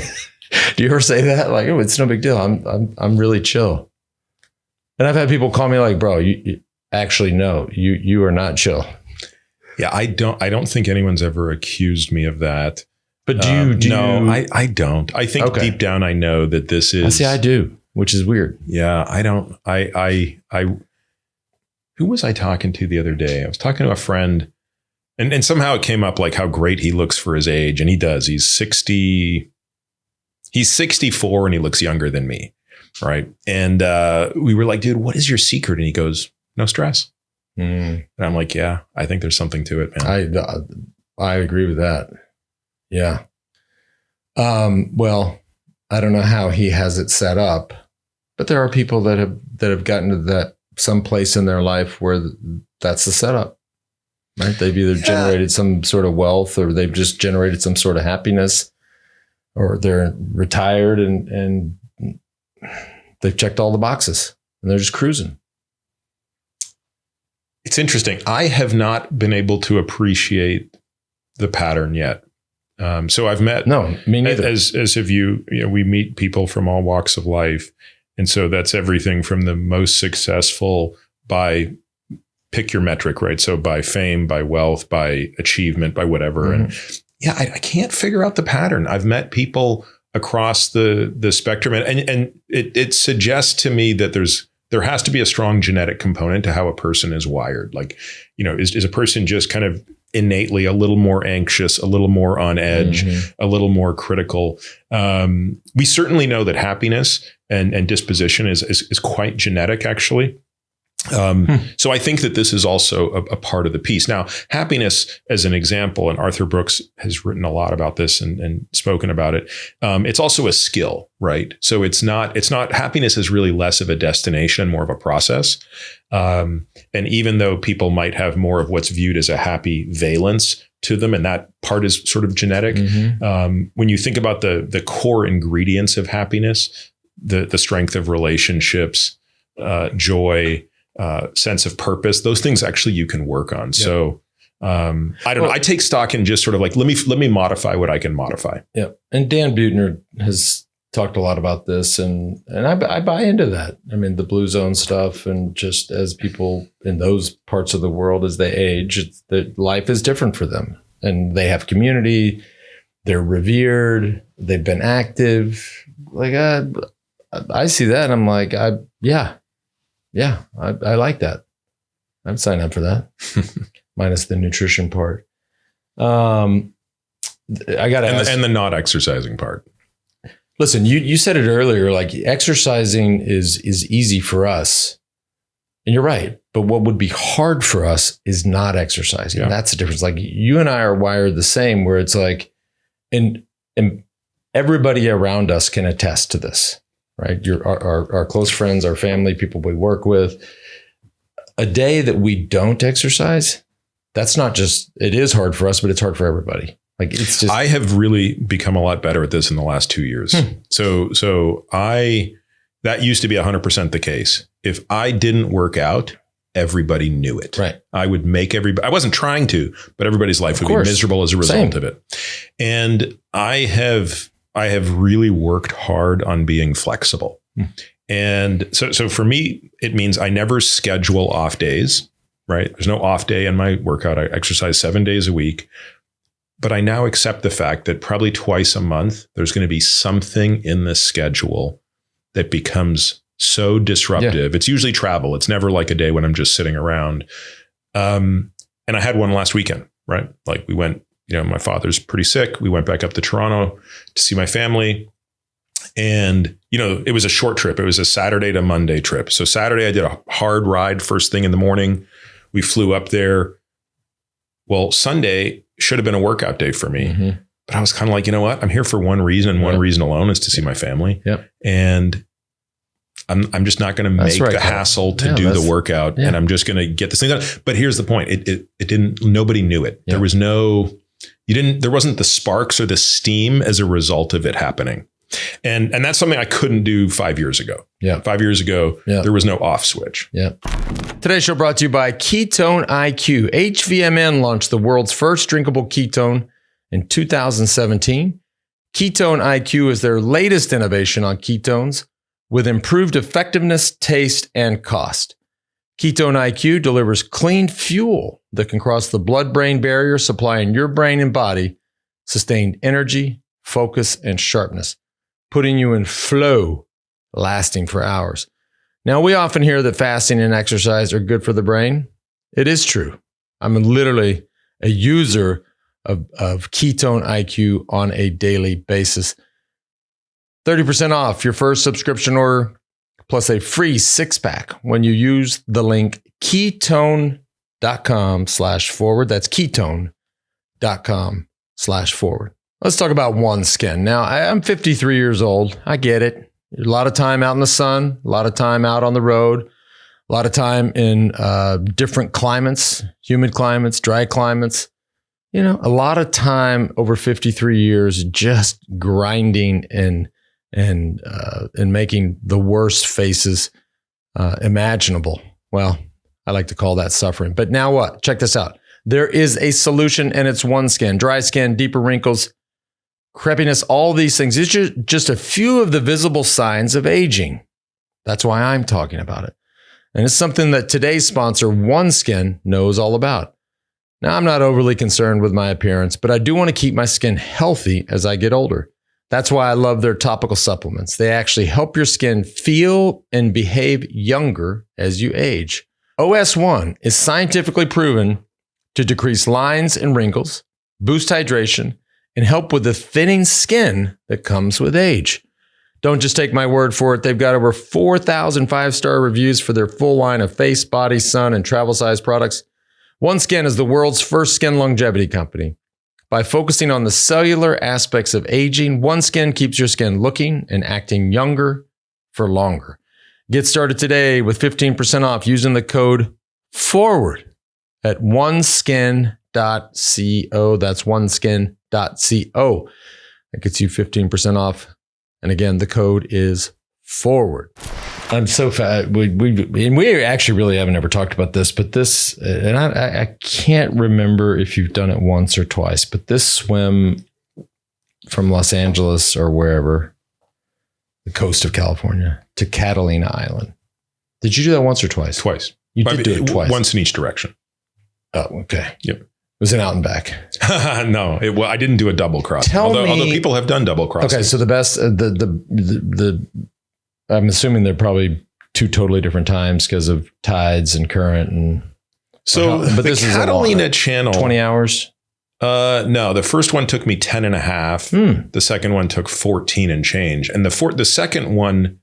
that? Like, oh, it's no big deal. I'm really chill. And I've had people call me like, bro, you actually no, you are not chill. Yeah, I don't think anyone's ever accused me of that. But do you? No, I don't. I think deep down I know that this is. I do, which is weird. Yeah, I don't. I who was I talking to the other day? I was talking to a friend, and somehow it came up like how great he looks for his age, and he does. He's 60. He's 64, and he looks younger than me, right? And we were like, dude, what is your secret? And he goes, no stress. And I'm like, yeah, I think there's something to it, man. I agree with that. Yeah. Well, I don't know how he has it set up, but there are people that have gotten to that some place in their life where that's the setup, right? They've either generated some sort of wealth, or they've just generated some sort of happiness, or they're retired and they've checked all the boxes and they're just cruising. It's interesting. I have not been able to appreciate the pattern yet. So I've met, no, me neither. As have you, we meet people from all walks of life. And so that's everything from the most successful by pick your metric, right? So by fame, by wealth, by achievement, by whatever. And yeah, I can't figure out the pattern. I've met people across the spectrum, and it suggests to me that there has to be a strong genetic component to how a person is wired. Like, is a person just kind of innately a little more anxious, a little more on edge, a little more critical? We certainly know that happiness and disposition is quite genetic, actually. So I think that this is also a part of the piece. Now, happiness, as an example, and Arthur Brooks has written a lot about this and spoken about it. It's also a skill, right? So it's not happiness is really less of a destination, more of a process. And even though people might have more of what's viewed as a happy valence to them, and that part is sort of genetic. When you think about the core ingredients of happiness, the strength of relationships, joy, sense of purpose, those things actually you can work on. Yep. So I don't know. I take stock in just sort of like, let me modify what I can modify. Yeah. And Dan Buettner has talked a lot about this, and I buy into that. I mean, the blue zone stuff, and just as people in those parts of the world, as they age, that life is different for them, and they have community. They're revered. They've been active. Like I see that, and I'm like, I like that. I'd sign up for that, minus the nutrition part. I got to ask, and the not exercising part. Listen, you said it earlier, like exercising is easy for us. And you're right. But what would be hard for us is not exercising. Yeah. That's the difference. Like you and I are wired the same, where it's like, and everybody around us can attest to this, right? Our close friends, our family, people we work with. A day that we don't exercise, that's not just, it is hard for us, but it's hard for everybody. Like it's just. I have really become a lot better at this in the last 2 years. So that used to be 100% the case. If I didn't work out, everybody knew it. Right. I would make everybody, I wasn't trying to, but everybody's life would be miserable as a result of it. And I have really worked hard on being flexible. And so for me, it means I never schedule off days, right? There's no off day in my workout. I exercise 7 days a week. But I now accept the fact that probably twice a month, there's going to be something in the schedule that becomes so disruptive. Yeah. It's usually travel. It's never like a day when I'm just sitting around. And I had one last weekend, right? Like we went, my father's pretty sick. We went back up to Toronto to see my family. And, it was a short trip. It was a Saturday to Monday trip. So Saturday, I did a hard ride first thing in the morning. We flew up there. Well, Sunday should have been a workout day for me. Mm-hmm. But I was kind of like, you know what? I'm here for one reason, and one reason alone is to see my family. Yep. And I'm just not going to make the hassle to do the workout, and I'm just going to get this thing done. But here's the point. It didn't, nobody knew it. Yep. There was there wasn't the sparks or the steam as a result of it happening. And that's something I couldn't do 5 years ago. Yeah. 5 years ago, there was no off switch. Yeah. Today's show brought to you by Ketone IQ. HVMN launched the world's first drinkable ketone in 2017. Ketone IQ is their latest innovation on ketones with improved effectiveness, taste, and cost. Ketone IQ delivers clean fuel that can cross the blood-brain barrier, supplying your brain and body sustained energy, focus, and sharpness, putting you in flow, lasting for hours. Now, we often hear that fasting and exercise are good for the brain. It is true. I'm literally a user of Ketone IQ on a daily basis. 30% off your first subscription order, plus a free 6-pack when you use the link ketone.com/forward. That's ketone.com/forward. Let's talk about OneSkin. Now, I'm 53 years old. I get it. A lot of time out in the sun, a lot of time out on the road, a lot of time in different climates, humid climates, dry climates. A lot of time over 53 years just grinding and making the worst faces imaginable. Well, I like to call that suffering. But now what? Check this out. There is a solution, and it's OneSkin. Dry skin, deeper wrinkles, crepiness, all these things. It's just a few of the visible signs of aging. That's why I'm talking about it. And it's something that today's sponsor, OneSkin, knows all about. Now, I'm not overly concerned with my appearance, but I do want to keep my skin healthy as I get older. That's why I love their topical supplements. They actually help your skin feel and behave younger as you age. OS1 is scientifically proven to decrease lines and wrinkles, boost hydration, and help with the thinning skin that comes with age. Don't just take my word for it. They've got over 4,000 5-star reviews for their full line of face, body, sun, and travel size products. OneSkin is the world's first skin longevity company. By focusing on the cellular aspects of aging, OneSkin keeps your skin looking and acting younger for longer. Get started today with 15% off using the code FORWARD at oneskin.co. That's oneskin.co. That gets you 15% off. And again, the code is FORWARD. I'm so fat. We actually really haven't ever talked about this, but this, and I can't remember if you've done it once or twice, but this swim from Los Angeles or wherever, the coast of California, to Catalina Island. Did you do that once or twice? Twice. You did do it twice. Once in each direction. Oh, okay. Yep. Was it out and back? No, I didn't do a double cross. Although people have done double cross. Okay, so the best, I'm assuming they're probably two totally different times because of tides and current and. So but the this Catalina is channel, 20 hours. No, the first one took me 10 and a half. The second one took 14 and change, and the second one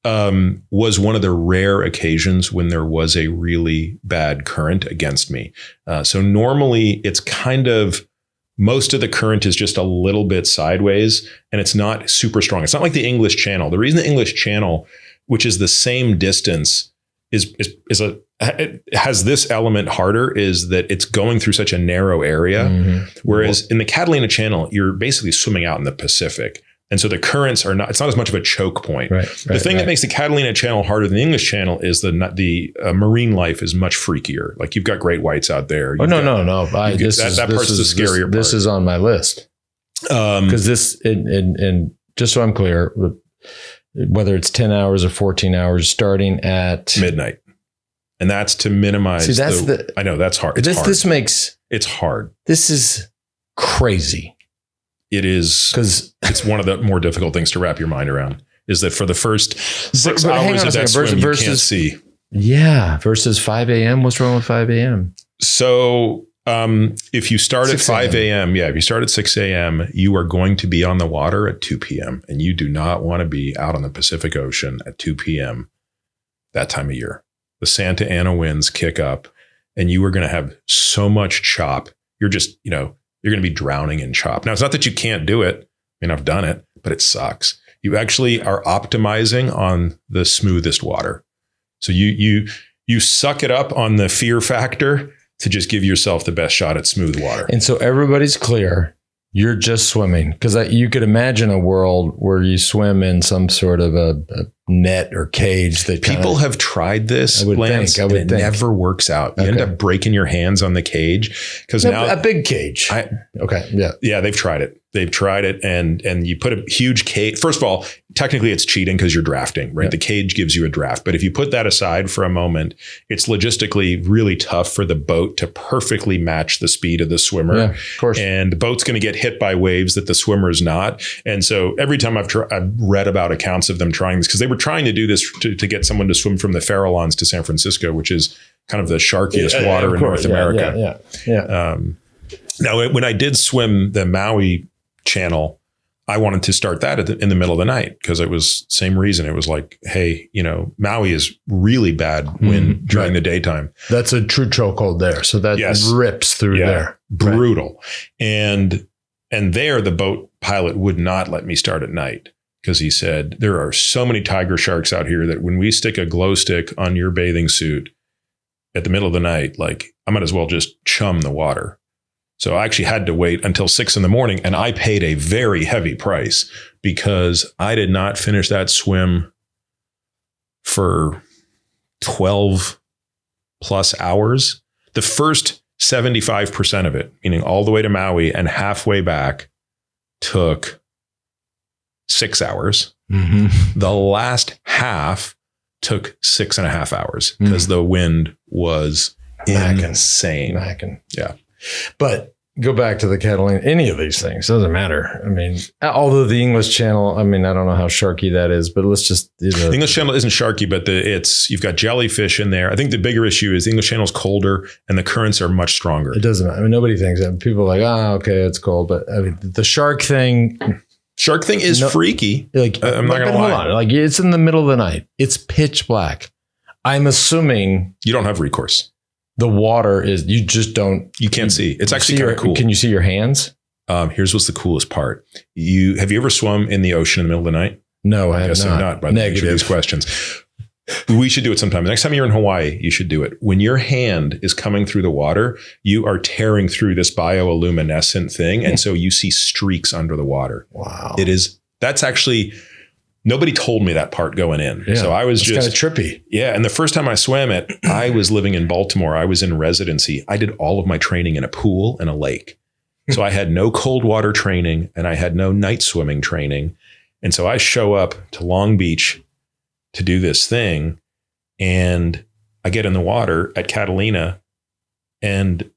was one of the rare occasions when there was a really bad current against me. So normally it's kind of, most of the current is just a little bit sideways and it's not super strong. It's not like the English Channel. The reason the English Channel, which is the same distance, it has this element harder is that it's going through such a narrow area. Whereas in the Catalina Channel, you're basically swimming out in the Pacific. And so the currents are it's not as much of a choke point. The thing that makes the Catalina Channel harder than the English Channel is the marine life is much freakier. Like you've got great whites out there. No. That part's the scarier part. This is on my list. Because this, and just so I'm clear, whether it's 10 hours or 14 hours starting at midnight. And that's to minimize. See, I know that's hard. It's hard. This is crazy. It is, because it's one of the more difficult things to wrap your mind around, is that for the first 6 hours of that swim, you can't see. Yeah. Versus 5 a.m. What's wrong with 5 a.m.? So if you start at 5 a.m., if you start at 6 a.m., you are going to be on the water at 2 p.m. And you do not want to be out on the Pacific Ocean at 2 p.m. that time of year. The Santa Ana winds kick up and you are going to have so much chop. You're just, you're going to be drowning in chop. Now, it's not that you can't do it. I mean, I've done it, but it sucks. You actually are optimizing on the smoothest water. So you suck it up on the fear factor to just give yourself the best shot at smooth water. And so everybody's clear. You're just swimming, because you could imagine a world where you swim in some sort of a net or cage that people have tried this, Lance, and it never works out. You end up breaking your hands on the cage because now a big cage. Yeah, they've tried it. And you put a huge cage. First of all, technically it's cheating because you're drafting, right? The cage gives you a draft. But if you put that aside for a moment, it's logistically really tough for the boat to perfectly match the speed of the swimmer. Yeah, of course. And the boat's going to get hit by waves that the swimmer's not. And so every time I've read about accounts of them trying this, because they were trying to do this to get someone to swim from the Farallones to San Francisco, which is kind of the sharkiest water in North America. Now, when I did swim the Maui Channel, I wanted to start that in the middle of the night because it was same reason. It was like, hey, Maui is really bad wind during the daytime. That's a true chokehold there. So that rips through there. Brutal. And there the boat pilot would not let me start at night because he said, there are so many tiger sharks out here that when we stick a glow stick on your bathing suit at the middle of the night, like I might as well just chum the water. So I actually had to wait until 6 a.m. and I paid a very heavy price because I did not finish that swim for 12 plus hours. The first 75% of it, meaning all the way to Maui and halfway back, took 6 hours. The last half took 6.5 hours because the wind was insane. Yeah. But go back to the Catalina, any of these things, doesn't matter. I mean, although the English Channel, I mean, I don't know how sharky that is, but let's just. The English Channel isn't sharky, but you've got jellyfish in there. I think the bigger issue is the English Channel is colder and the currents are much stronger. It doesn't matter. I mean, nobody thinks that. People are like, okay, it's cold. But I mean, the shark thing is freaky. Like, I'm not going to lie. Hold on. Like, it's in the middle of the night. It's pitch black. I'm assuming. You don't have recourse. The water is, you just don't. You can't see. It's actually kind of cool. Can you see your hands? Here's what's the coolest part. Have you ever swum in the ocean in the middle of the night? No, I have not. By the nature of these questions. We should do it sometime. The next time you're in Hawaii, you should do it. When your hand is coming through the water, you are tearing through this bioluminescent thing. And so you see streaks under the water. Wow. That's actually, nobody told me that part going in. Yeah, so I was just kind of trippy. Yeah. And the first time I swam it, I was living in Baltimore. I was in residency. I did all of my training in a pool and a lake. So I had no cold water training and I had no night swimming training. And so I show up to Long Beach to do this thing, and I get in the water at Catalina, and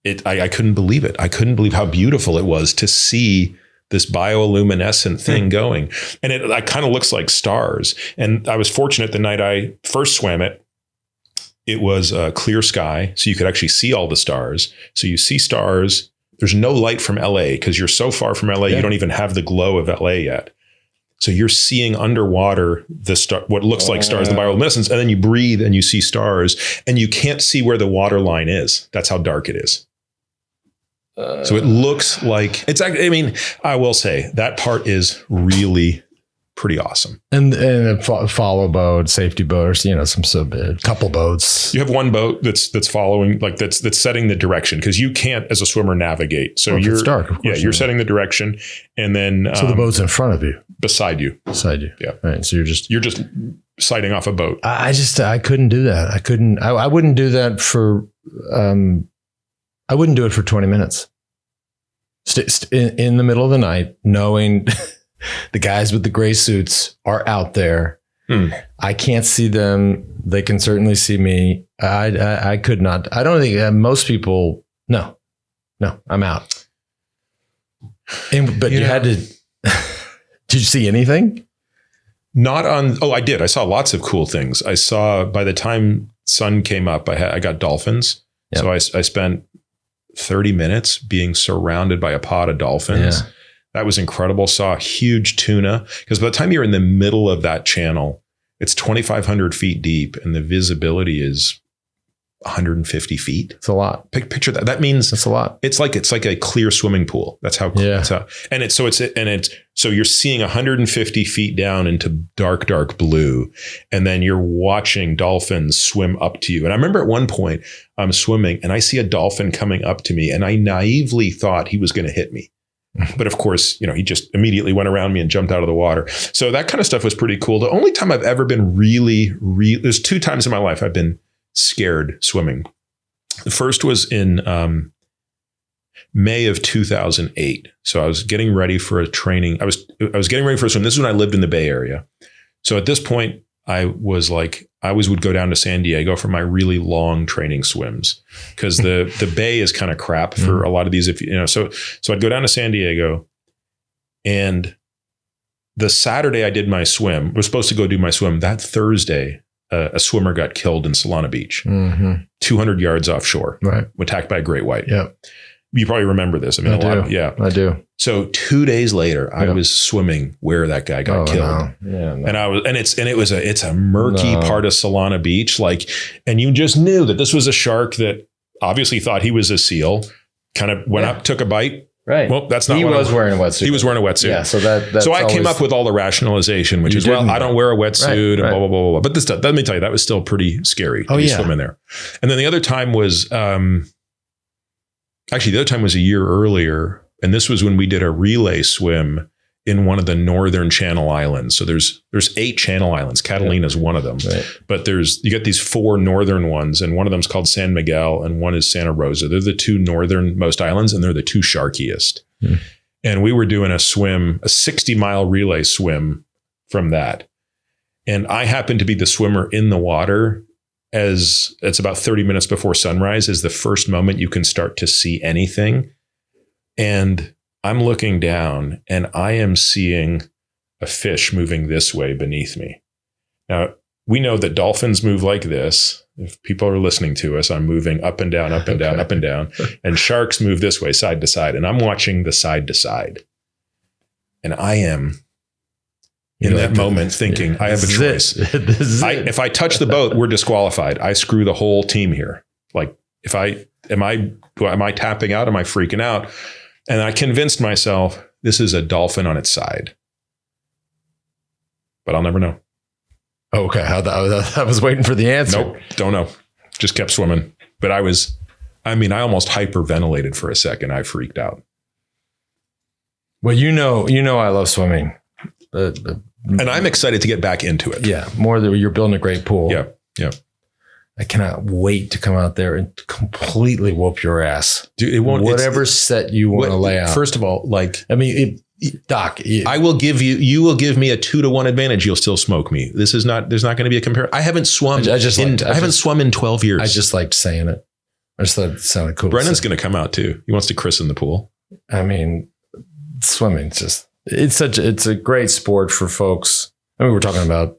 I couldn't believe it. I couldn't believe how beautiful it was to see this bioluminescent thing going. And it kind of looks like stars. And I was fortunate the night I first swam it, it was a clear sky, so you could actually see all the stars. So you see stars. There's no light from LA because you're so far from LA, you don't even have the glow of LA yet. So you're seeing underwater what looks like stars, the bioluminescence, and then you breathe and you see stars, and you can't see where the water line is. That's how dark it is. So it looks like I will say that part is really pretty awesome. And a follow boat, safety boat, or couple boats. You have one boat that's following, like that's setting the direction, because you can't as a swimmer navigate. So it's dark, of course. You're setting the direction, and then so the boat's in front of you, beside you. Yeah. Right. So you're just sighting off a boat. I couldn't do that. I wouldn't do that for. I wouldn't do it for 20 minutes. In the middle of the night, knowing the guys with the gray suits are out there. I can't see them. They can certainly see me. I could not. I don't think most people. No, I'm out. But you had to. Did you see anything? Not on. Oh, I did. I saw lots of cool things. I saw, by the time sun came up, I got dolphins. Yep. So I spent 30 minutes being surrounded by a pod of dolphins. Yeah. That was incredible. Saw huge tuna, because by the time you're in the middle of that channel, it's 2,500 feet deep and the visibility is 150 feet. It's a lot. Picture that. That means it's a lot. It's like a clear swimming pool. That's how cool. Yeah. So you're seeing 150 feet down into dark, dark blue. And then you're watching dolphins swim up to you. And I remember at one point I'm swimming and I see a dolphin coming up to me, and I naively thought he was going to hit me. But of course, he just immediately went around me and jumped out of the water. So that kind of stuff was pretty cool. The only time I've ever been there's 2 times in my life I've been scared swimming. The first was in May of 2008. So I was getting ready for a training. I was getting ready for a swim. This is when I lived in the Bay Area. So at this point, I always would go down to San Diego for my really long training swims, because the bay is kind of crap for a lot of these. So I'd go down to San Diego, and the Saturday I did my swim, was supposed to go do my swim. That Thursday, a swimmer got killed in Solana Beach, 200 yards offshore, attacked by a great white. Yeah. You probably remember this. I do. So 2 days later, I was swimming where that guy got killed. No. Yeah, no. And it's a murky part of Solana Beach. And you just knew that this was a shark that obviously thought he was a seal, kind of went up, took a bite. Right. Well, that's not. He was wearing a wetsuit. He was wearing a wetsuit. Yeah. So I came up with all the rationalization, which is, I don't wear a wetsuit and blah, blah, blah, blah. But this stuff, let me tell you, that was still pretty scary to be swimming there. And then the other time was, actually, the other time was a year earlier, and this was when we did a relay swim in one of the northern Channel Islands. So there's 8 Channel Islands. Catalina is one of them, but you get these 4 northern ones, and one of them is called San Miguel, and one is Santa Rosa. They're the 2 northernmost islands, and they're the 2 sharkiest. And we were doing a 60-mile relay swim from that, and I happened to be the swimmer in the water. As it's about 30 minutes before sunrise is the first moment you can start to see anything. And I'm looking down and I am seeing a fish moving this way beneath me. Now, we know that dolphins move like this. If people are listening to us, I'm moving up and down, up and down, up and down. And sharks move this way, side to side. And I'm watching the side to side. And I am in that moment thinking, I have a choice. If I touch the boat, we're disqualified. I screw the whole team here. Like, am I tapping out? Am I freaking out? And I convinced myself this is a dolphin on its side. But I'll never know. Okay. I was waiting for the answer. Nope. Don't know. Just kept swimming. But I almost hyperventilated for a second. I freaked out. Well, I love swimming. And I'm excited to get back into it. Yeah. You're building a great pool. Yeah. Yeah. I cannot wait to come out there and completely whoop your ass. Dude, it won't. Whatever set you want to lay out. First of all, Doc, I will give you will give me a 2-to-1 advantage. You'll still smoke me. There's not going to be a comparison. I haven't swum. I haven't swum in 12 years. I just liked saying it. I just thought it sounded cool. Brennan's going to come out too. He wants to christen the pool. I mean, swimming it's a great sport for folks. I mean, we're talking about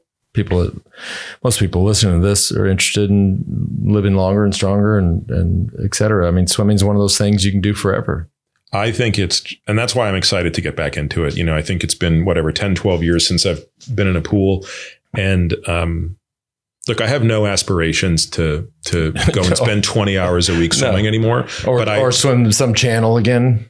most people listening to this are interested in living longer and stronger and et cetera. I mean, swimming is one of those things you can do forever. I think and that's why I'm excited to get back into it. I think it's been 10, 12 years since I've been in a pool. And, look, I have no aspirations to go and spend 20 hours a week swimming anymore. Or swim some channel again.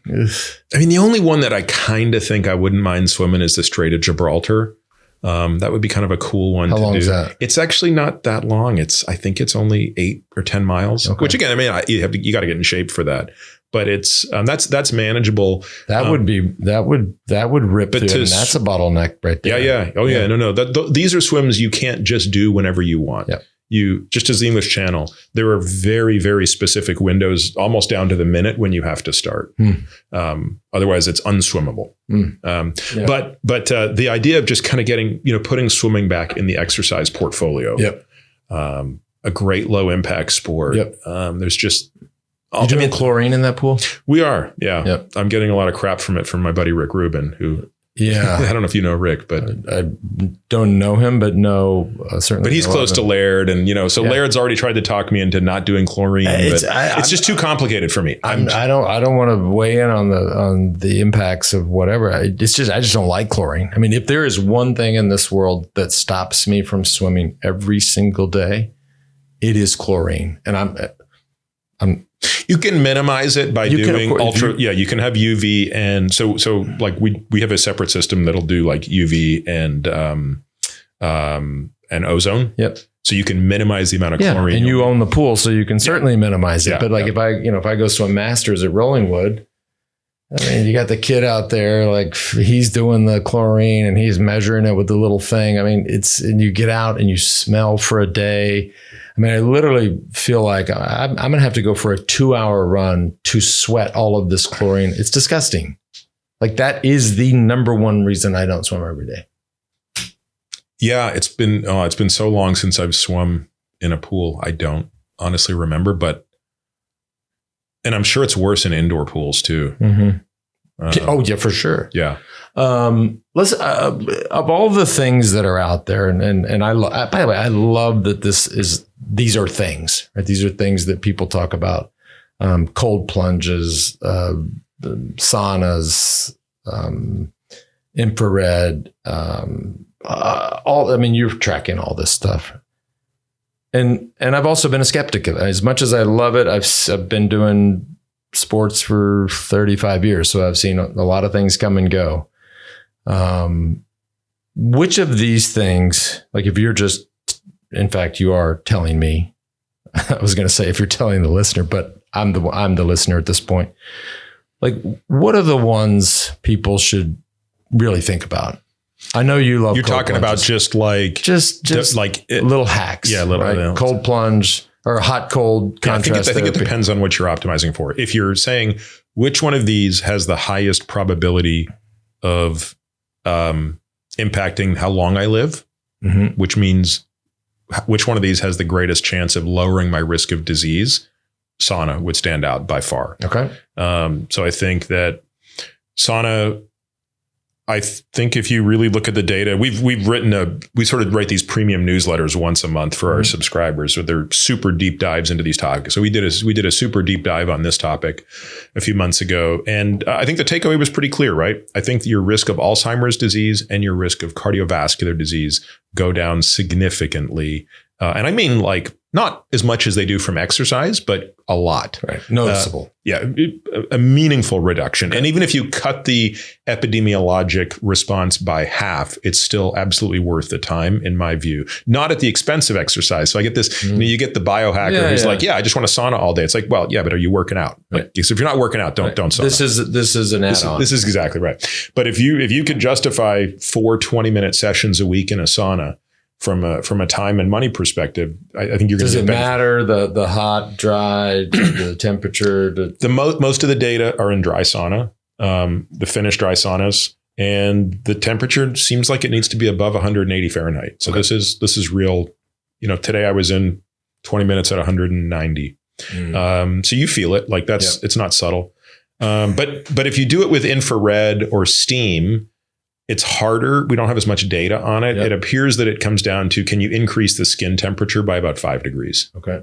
I mean, the only one that I kind of think I wouldn't mind swimming is the Strait of Gibraltar. That would be kind of a cool one to do. How long is that? It's actually not that long. I think it's only 8 or 10 miles, which again, I mean, you got to get in shape for that. But it's that's manageable. That would rip through. And that's a bottleneck right there. Yeah. Oh yeah. No. These are swims you can't just do whenever you want. Yeah. You just as the English Channel, there are very, very specific windows, almost down to the minute when you have to start. Otherwise, it's unswimmable. But the idea of just kind of getting putting swimming back in the exercise portfolio. Yep. A great low impact sport. Yep. There's just. You doing chlorine in that pool? We are, yeah. Yep. I'm getting a lot of crap from it from my buddy Rick Rubin, who, I don't know if you know Rick, but I don't know him, but certainly. But he's close to Laird, and Laird's already tried to talk me into not doing chlorine. It's just too complicated for me. I don't want to weigh in on the impacts of whatever. I just don't like chlorine. I mean, if there is one thing in this world that stops me from swimming every single day, it is chlorine, and I'm. You can minimize it by doing ultra. You can have UV, and so like we have a separate system that'll do like UV and ozone. Yep. So you can minimize the amount of chlorine. And you own the pool, so you can certainly minimize it. Yeah, but like if I go swim masters at Rollingwood, I mean, you got the kid out there, like he's doing the chlorine and he's measuring it with the little thing. I mean, and you get out and you smell for a day. I mean, I literally feel like I'm going to have to go for a 2-hour run to sweat all of this chlorine. It's disgusting. Like that is the number one reason I don't swim every day. Yeah, it's been so long since I've swum in a pool. I don't honestly remember, and I'm sure it's worse in indoor pools too. Mm-hmm. For sure. Yeah. Let's of all the things that are out there, and by the way, I love that these are things, right? These are things that people talk about. Cold plunges, saunas, infrared, you're tracking all this stuff. And I've also been a skeptic of it. As much as I love it, I've been doing sports for 35 years. So I've seen a lot of things come and go. Which of these things, like if you're just, in fact, you are telling me, I was going to say if you're telling the listener, but I'm the listener at this point. Like, what are the ones people should really think about? I know you love. You're talking about just like little hacks. Yeah, right? Cold plunge or hot cold contrast. I think it depends on what you're optimizing for. If you're saying which one of these has the highest probability of impacting how long I live, which means which one of these has the greatest chance of lowering my risk of disease, sauna would stand out by far. Okay. So I think that sauna, I think if you really look at the data, we sort of write these premium newsletters once a month for our subscribers. So they're super deep dives into these topics. So we did a super deep dive on this topic a few months ago. And I think the takeaway was pretty clear, right? I think your risk of Alzheimer's disease and your risk of cardiovascular disease go down significantly. And I mean, like, not as much as they do from exercise, but a lot. Right. Noticeable. A meaningful reduction. Okay. And even if you cut the epidemiologic response by half, it's still absolutely worth the time, in my view. Not at the expense of exercise. So I get this, you get the biohacker who's like, I just want to sauna all day. It's like, well, yeah, but are you working out? Like, so if you're not working out, don't sauna. This is an add-on. This is exactly right. But if you could justify 4 20-minute sessions a week in a sauna, from a time and money perspective, I think you're going to. Does it matter the hot, dry, the temperature? Most of the data are in dry sauna. The Finnish dry saunas and the temperature seems like it needs to be above 180 Fahrenheit. So this is real. Today I was in 20 minutes at 190. So you feel it, like it's not subtle. But if you do it with infrared or steam, it's harder. We don't have as much data on it. It appears that it comes down to, can you increase the skin temperature by about 5 degrees? Okay.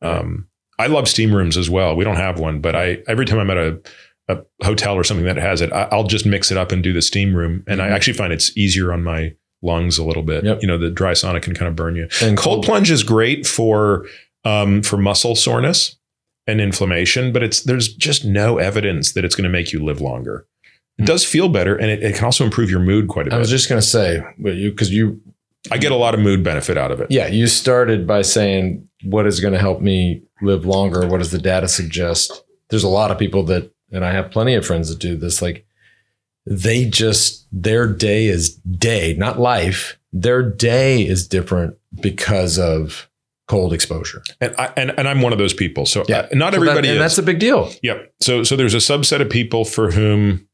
I love steam rooms as well. We don't have one, but every time I'm at a hotel or something that has it, I'll just mix it up and do the steam room. And I actually find it's easier on my lungs a little bit. The dry sauna can kind of burn you. And cold plunge is great for muscle soreness and inflammation, but there's just no evidence that it's going to make you live longer. It does feel better, and it can also improve your mood quite a bit. I was just going to say, I get a lot of mood benefit out of it. Yeah, you started by saying, what is going to help me live longer? What does the data suggest? There's a lot of people and I have plenty of friends that do this, like their day, not life. Their day is different because of cold exposure. And I'm one of those people. So not everybody is. And that's a big deal. Yep. So there's a subset of people for whom,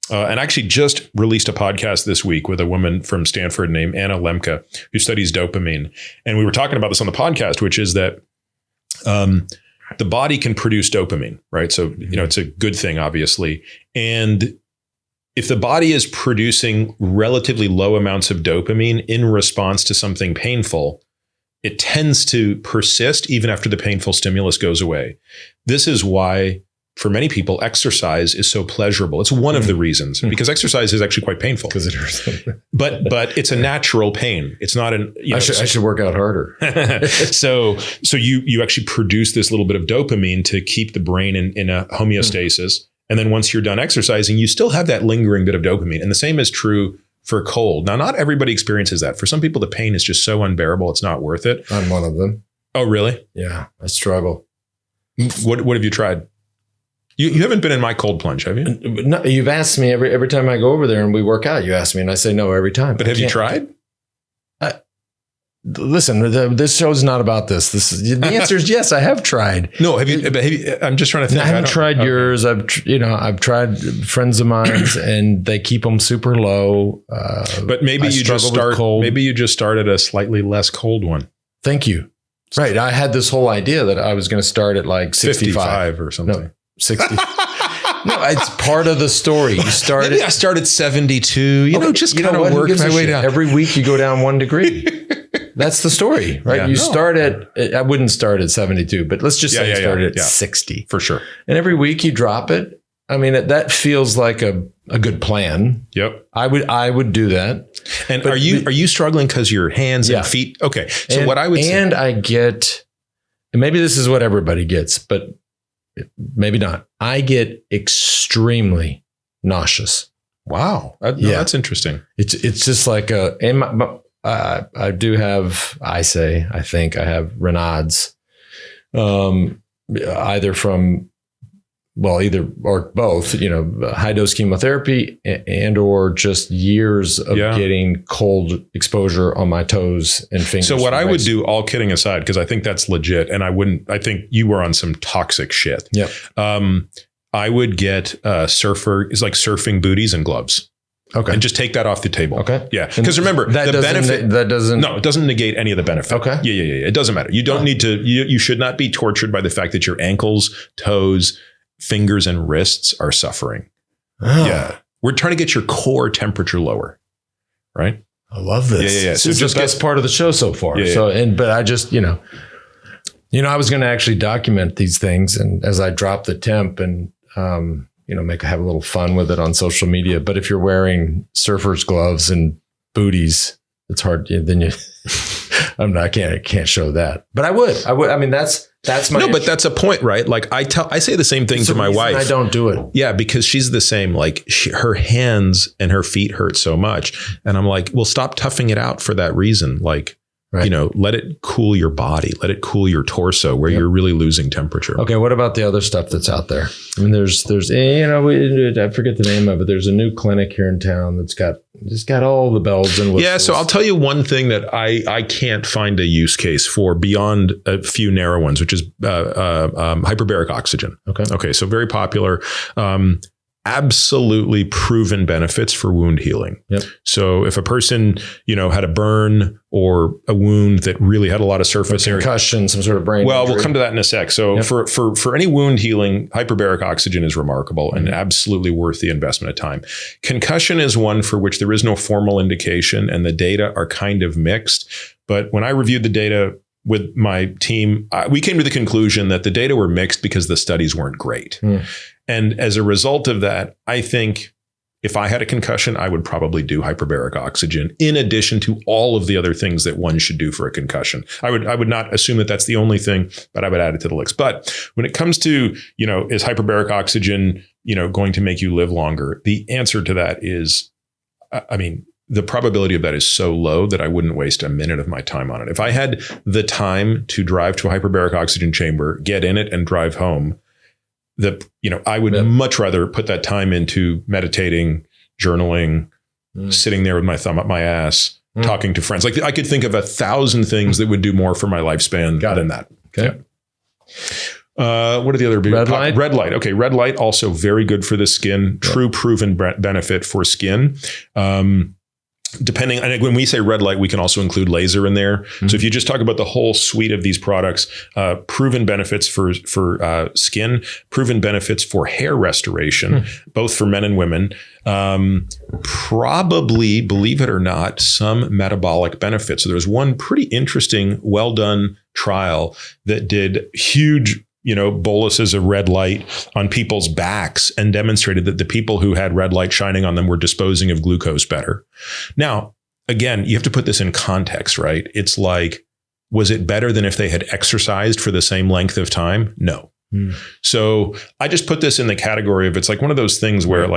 and I actually just released a podcast this week with a woman from Stanford named Anna Lemke, who studies dopamine. And we were talking about this on the podcast, which is that the body can produce dopamine, right? So, it's a good thing, obviously. And if the body is producing relatively low amounts of dopamine in response to something painful, it tends to persist even after the painful stimulus goes away. This is why, for many people, exercise is so pleasurable. It's one of the reasons, because exercise is actually quite painful. Because it hurts. but it's a natural pain. It's not an. I should work out harder. So you actually produce this little bit of dopamine to keep the brain in a homeostasis. And then once you're done exercising, you still have that lingering bit of dopamine. And the same is true for cold. Now, not everybody experiences that. For some people, the pain is just so unbearable, it's not worth it. I'm one of them. Oh, really? Yeah, I struggle. What have you tried? You haven't been in my cold plunge, have you? No, you've asked me every time I go over there and we work out. You ask me, and I say no every time. But have you tried? Listen, this show's not about this. The answer is yes. I have tried. No, have you? I'm just trying to think. I haven't tried yours. I've tried friends of mine's, and they keep them super low. But maybe you just start. Maybe you just start at a slightly less cold one. Thank you. Right. I had this whole idea that I was going to start at like 65 or something. No, 60. No, it's part of the story. You started. Maybe I started 72. Just kind of work my way down. Every week you go down 1 degree. That's the story, right? You start at, I wouldn't start at 72, but let's just say you started at 60. For sure. And every week you drop it. I mean, that feels like a good plan. Yep. I would do that. And but are you struggling because your hands and feet? Okay. So what I would say. And I get, and maybe this is what everybody gets, but maybe not. I get extremely nauseous. Wow. That's interesting. It's just like I do have, I think I have Raynaud's, either or both, high dose chemotherapy and or just years of getting cold exposure on my toes and fingers. So what I would do, all kidding aside, because I think that's legit, and I think you were on some toxic shit. Yeah. I would get surfing booties and gloves. Okay. And just take that off the table. Okay. Yeah. Because remember, the benefit. No, it doesn't negate any of the benefit. Okay. Yeah. It doesn't matter. You don't need to, you should not be tortured by the fact that your ankles, toes, fingers, and wrists are suffering. Oh. Yeah. We're trying to get your core temperature lower. Right. I love this. Yeah. This is the best part of the show so far. Yeah. So, but I just, I was going to actually document these things, and as I drop the temp and, have a little fun with it on social media. But if you're wearing surfer's gloves and booties, it's hard. Then I can't show that. But I would. I mean, that's my issue. But that's a point, right? Like I say the same thing to my wife. I don't do it. Yeah, because she's the same. Like her hands and her feet hurt so much, and I'm like, well, stop toughing it out for that reason. Like. Right. Let it cool your body, let it cool your torso where you're really losing temperature. Okay. What about the other stuff that's out there? I mean, there's, I forget the name of it. There's a new clinic here in town that's got all the bells and whistles. Yeah. So I'll tell you one thing that I can't find a use case for beyond a few narrow ones, which is hyperbaric oxygen. Okay. So very popular. absolutely proven benefits for wound healing. Yep. So if a person, had a burn or a wound that really had a lot of surface area, concussion, some sort of brain well, injury. we'll come to that in a sec. So for any wound healing, hyperbaric oxygen is remarkable and absolutely worth the investment of time. Concussion is one for which there is no formal indication and the data are kind of mixed. But when I reviewed the data with my team, we came to the conclusion that the data were mixed because the studies weren't great. And as a result of that, I think if I had a concussion, I would probably do hyperbaric oxygen in addition to all of the other things that one should do for a concussion. I would not assume that that's the only thing, but I would add it to the list. But when it comes to, is hyperbaric oxygen, going to make you live longer? The answer to that is, the probability of that is so low that I wouldn't waste a minute of my time on it. If I had the time to drive to a hyperbaric oxygen chamber, get in it and drive home, I would much rather put that time into meditating, journaling, sitting there with my thumb up my ass, talking to friends. Like I could think of 1,000 things that would do more for my lifespan than that. Okay. What are the other big red light? Red light. Okay. Red light also very good for the skin. True proven benefit for skin. Depending, and when we say red light, we can also include laser in there. So if you just talk about the whole suite of these products, proven benefits for skin, proven benefits for hair restoration, both for men and women, probably, believe it or not, some metabolic benefits. So there's one pretty interesting, well done trial that did huge boluses of red light on people's backs and demonstrated that the people who had red light shining on them were disposing of glucose better. Now, again, you have to put this in context, right? It's like, was it better than if they had exercised for the same length of time? No. So I just put this in the category of, it's like one of those things where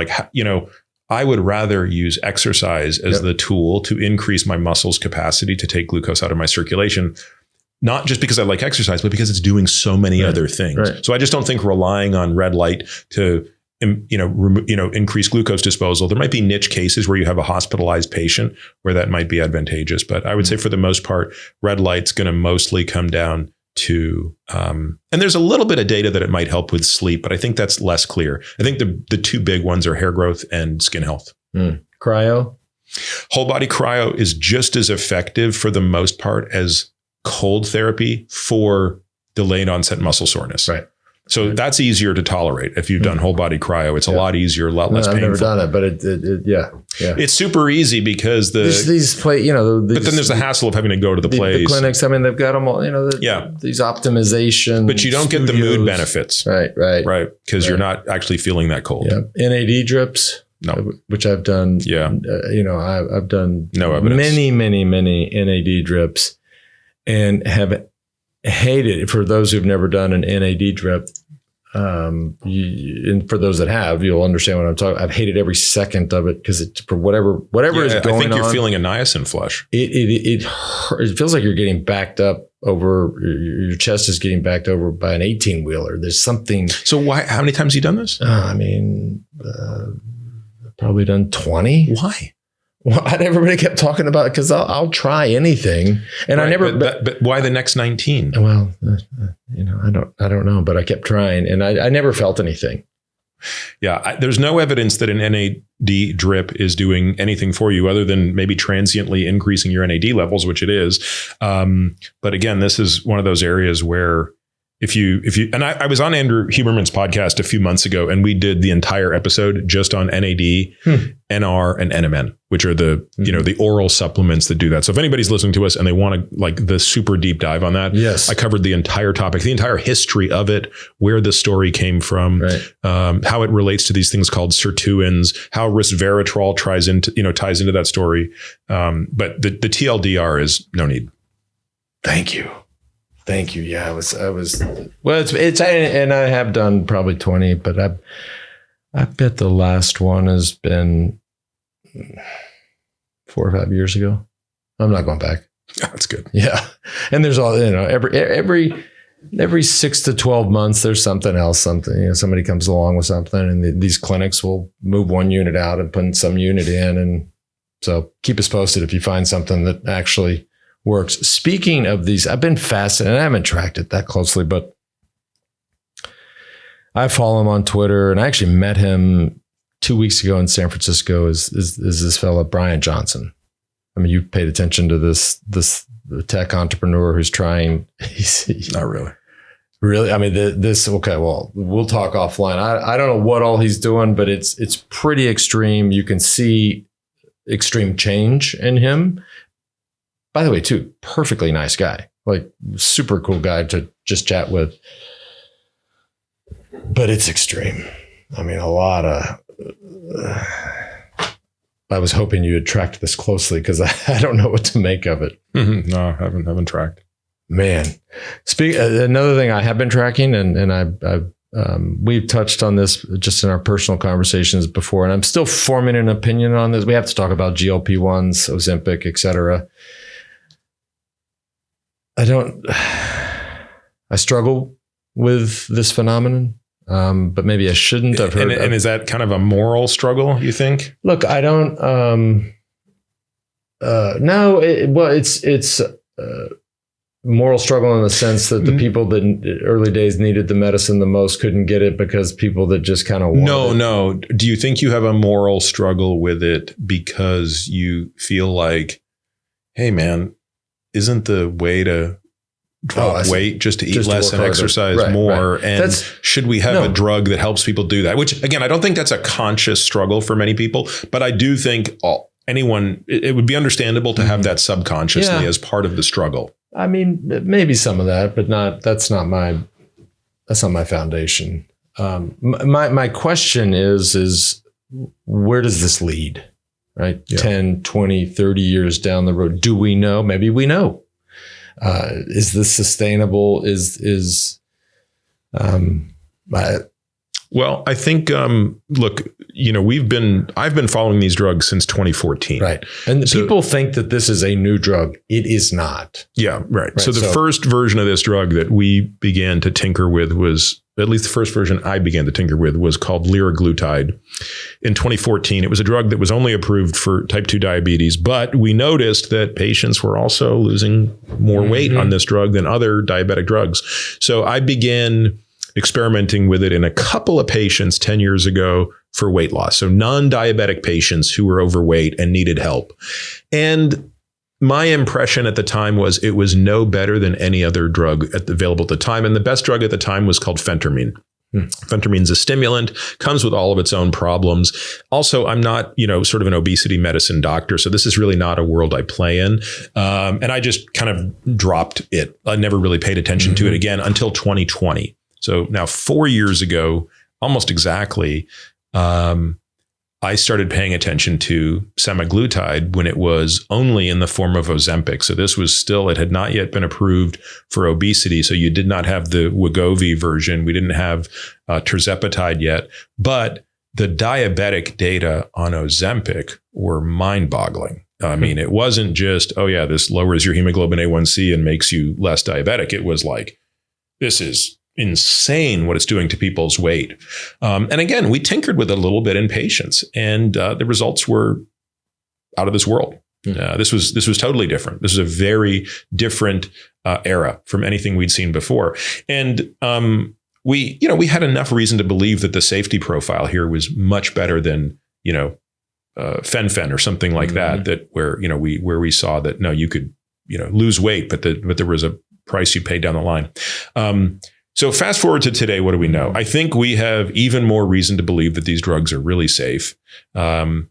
I would rather use exercise as the tool to increase my muscles' capacity to take glucose out of my circulation. Not just because I like exercise, but because it's doing so many other things. Right. So I just don't think relying on red light to, increase glucose disposal. There might be niche cases where you have a hospitalized patient where that might be advantageous. But I would say for the most part, red light's going to mostly come down to, and there's a little bit of data that it might help with sleep, but I think that's less clear. I think the two big ones are hair growth and skin health. Cryo? Whole body cryo is just as effective for the most part as cold therapy for delayed onset muscle soreness. Right. So that's easier to tolerate if you've done whole body cryo. It's a lot easier, a lot less painful. I've never done it, but it's super easy because these play, but then there's the hassle of having to go to the place. The clinics, they've got them all, these optimization. But you don't get the mood benefits. Right. Because you're not actually feeling that cold. Yeah. NAD drips. No. Which I've done. Yeah. I've done no evidence. many NAD drips. And have hated it. For those who've never done an NAD drip, and for those that have, you'll understand what I'm talking. I've hated every second of it because it's for whatever is going on. I think you're feeling a niacin flush. It feels like you're getting backed up over your chest is getting backed over by an 18-wheeler. There's something. So how many times have you done this? Probably done 20. Why? Well, everybody kept talking about it because I'll try anything, and I never. But why the next 19? Well, I don't know, but I kept trying, and I never felt anything. Yeah, there's no evidence that an NAD drip is doing anything for you other than maybe transiently increasing your NAD levels, which it is. But again, this is one of those areas where if you, and I was on Andrew Huberman's podcast a few months ago, and we did the entire episode just on NAD, NR, and NMN, which are the, the oral supplements that do that. So if anybody's listening to us and they want to the super deep dive on that, yes, I covered the entire topic, the entire history of it, where the story came from, how it relates to these things called sirtuins, how resveratrol ties into that story. But the TLDR is no need. Thank you. Yeah, I was. Well, it's, and I have done probably 20, but I bet the last one has been 4 or 5 years ago. I'm not going back. That's good. Yeah, and there's all every 6 to 12 months there's something else. Somebody comes along with something, and these clinics will move one unit out and put some unit in, and so keep us posted if you find something that actually works. Speaking of these, I've been fascinated. I haven't tracked it that closely, but I follow him on Twitter, and I actually met him 2 weeks ago in San Francisco is this fella, Brian Johnson. I mean, you paid attention to this tech entrepreneur who's trying. He's not really. Really? I mean, okay, well, we'll talk offline. I don't know what all he's doing, but it's pretty extreme. You can see extreme change in him. By the way, too, perfectly nice guy, like super cool guy to just chat with. But it's extreme. I mean, a lot of... I was hoping you had tracked this closely because I don't know what to make of it. Mm-hmm. No, I haven't tracked. Man, another thing I have been tracking, and we've touched on this just in our personal conversations before, and I'm still forming an opinion on this. We have to talk about GLP-1s, Ozempic, et cetera. I struggle with this phenomenon, but maybe I shouldn't. I've heard. And is that kind of a moral struggle, you think? Look, I don't. No, it's moral struggle in the sense that the people that in early days needed the medicine the most couldn't get it because people that just kind of wanted it. No. Do you think you have a moral struggle with it because you feel like, hey, man, isn't the way to drop weight just to eat less and exercise more? Right. And should we have a drug that helps people do that? Which, again, I don't think that's a conscious struggle for many people, but I do think it would be understandable to have that subconsciously as part of the struggle. I mean, maybe some of that, but that's not my foundation. My question is where does this lead? Right? Yeah. 10, 20, 30 years down the road. Do we know? Maybe we know. Is this sustainable? Well, I think, look, I've been following these drugs since 2014. Right. And people think that this is a new drug. It is not. Yeah, right. So the first version of this drug that we began to tinker with was, at least the first version I began to tinker with, was called liraglutide. In 2014, it was a drug that was only approved for type 2 diabetes, but we noticed that patients were also losing more weight on this drug than other diabetic drugs. So I began experimenting with it in a couple of patients 10 years ago for weight loss. So non-diabetic patients who were overweight and needed help. And my impression at the time was it was no better than any other drug available at the time. And the best drug at the time was called phentermine. Phentermine's a stimulant, comes with all of its own problems. Also, I'm not, sort of an obesity medicine doctor, so this is really not a world I play in. And I just kind of dropped it. I never really paid attention to it again until 2020. So now 4 years ago, almost exactly, I started paying attention to semaglutide when it was only in the form of Ozempic. So this was it had not yet been approved for obesity. So you did not have the Wegovy version. We didn't have tirzepatide yet. But the diabetic data on Ozempic were mind-boggling. I mean, it wasn't just, this lowers your hemoglobin A1C and makes you less diabetic. It was like, this is insane what it's doing to people's weight. And again, we tinkered with it a little bit in patients, and the results were out of this world. This was totally different. This is a very different era from anything we'd seen before. And we had enough reason to believe that the safety profile here was much better than, fen or something like that where we saw that, no, you could, lose weight, but there was a price you paid down the line. So fast forward to today, what do we know? I think we have even more reason to believe that these drugs are really safe. And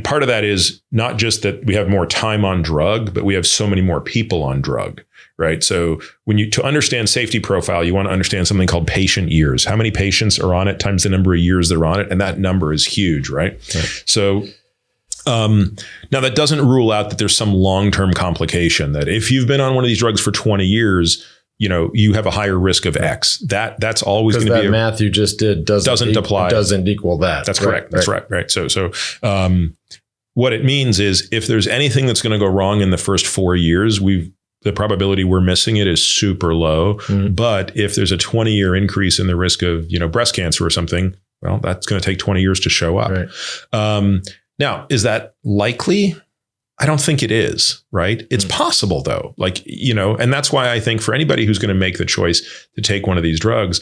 part of that is not just that we have more time on drug, but we have so many more people on drug, right? So to understand safety profile, you want to understand something called patient years. How many patients are on it times the number of years they're on it. And that number is huge, right? So now that doesn't rule out that there's some long-term complication, that if you've been on one of these drugs for 20 years, you have a higher risk of X. That's always going to be math you just did doesn't apply. Doesn't equal that. That's correct. That's right. So what it means is if there's anything that's going to go wrong in the first 4 years, the probability we're missing it is super low. But if there's a 20-year increase in the risk of breast cancer or something, well, that's going to take 20 years to show up. Right. Now, is that likely? I don't think it is, right? It's possible though. And that's why I think for anybody who's going to make the choice to take one of these drugs,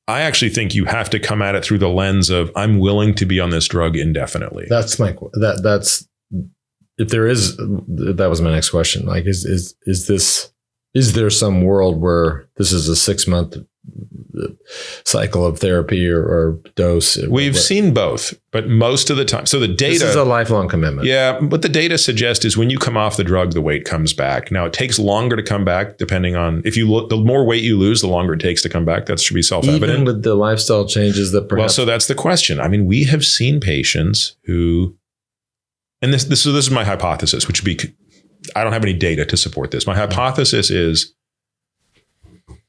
I actually think you have to come at it through the lens of I'm willing to be on this drug indefinitely. That's if there is, that was my next question. Like, is there some world where this is a 6-month cycle of therapy or dose? We've seen both, but most of the time. So the data, this is a lifelong commitment. Yeah. What the data suggests is when you come off the drug, the weight comes back. Now it takes longer to come back, depending on if you look, the more weight you lose, the longer it takes to come back. That should be self-evident. Even with the lifestyle changes that perhaps. Well, so that's the question. I mean, we have seen patients who, and this is my hypothesis, which would be, I don't have any data to support this. My hypothesis is,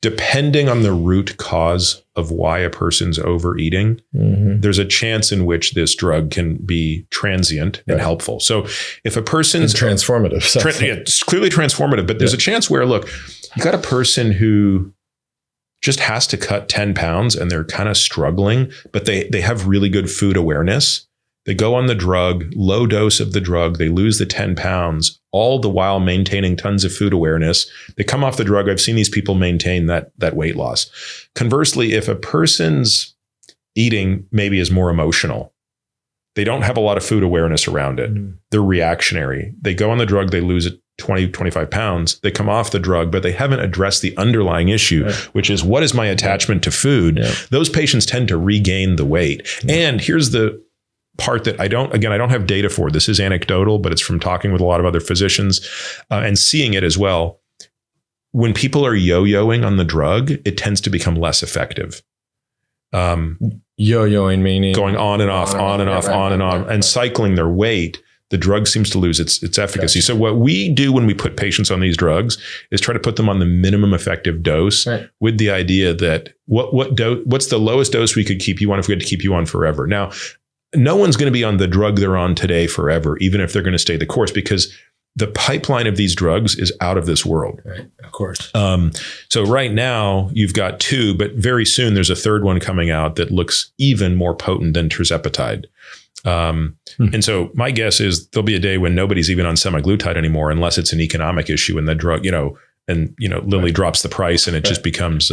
depending on the root cause of why a person's overeating, there's a chance in which this drug can be transient and helpful. So if a person's transformative, it's clearly transformative, but there's a chance where, look, you got a person who just has to cut 10 pounds and they're kind of struggling, but they have really good food awareness. They go on the drug, low dose of the drug, they lose the 10 pounds, all the while maintaining tons of food awareness. They come off the drug. I've seen these people maintain that weight loss. Conversely, if a person's eating maybe is more emotional, they don't have a lot of food awareness around it. They're reactionary. They go on the drug, they lose 20, 25 pounds. They come off the drug, but they haven't addressed the underlying issue, which is, what is my attachment to food? Those patients tend to regain the weight. And here's the part that I don't have data for. This is anecdotal, but it's from talking with a lot of other physicians and seeing it as well. When people are yo-yoing on the drug, it tends to become less effective. Yo-yoing meaning going on and off, on and off, and cycling their weight. The drug seems to lose its efficacy. So what we do when we put patients on these drugs is try to put them on the minimum effective dose with the idea that what's the lowest dose we could keep you on if we had to keep you on forever. Now, no one's going to be on the drug they're on today forever, even if they're going to stay the course, because the pipeline of these drugs is out of this world. Right, of course. So right now you've got 2, but very soon there's a 3rd one coming out that looks even more potent than tirzepatide. And so my guess is there'll be a day when nobody's even on semaglutide anymore, unless it's an economic issue and the drug, Lilly drops the price and it just becomes,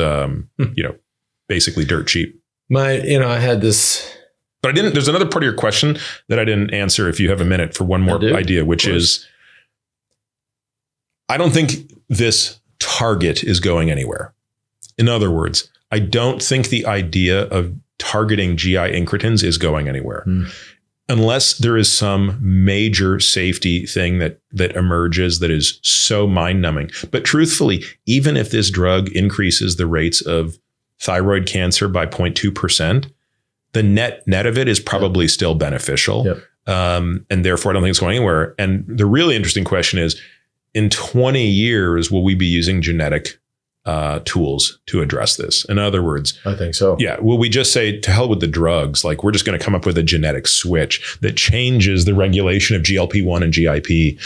basically dirt cheap. I had this. But there's another part of your question that I didn't answer, if you have a minute, for one more idea, which is, I don't think this target is going anywhere. In other words, I don't think the idea of targeting GI incretins is going anywhere. Unless there is some major safety thing that emerges that is so mind-numbing. But truthfully, even if this drug increases the rates of thyroid cancer by 0.2%, the net of it is probably still beneficial. And therefore, I don't think it's going anywhere. And the really interesting question is, in 20 years, will we be using genetic tools to address this? In other words, I think so. Yeah. Will we just say, to hell with the drugs? Like, we're just going to come up with a genetic switch that changes the regulation of GLP-1 and GIP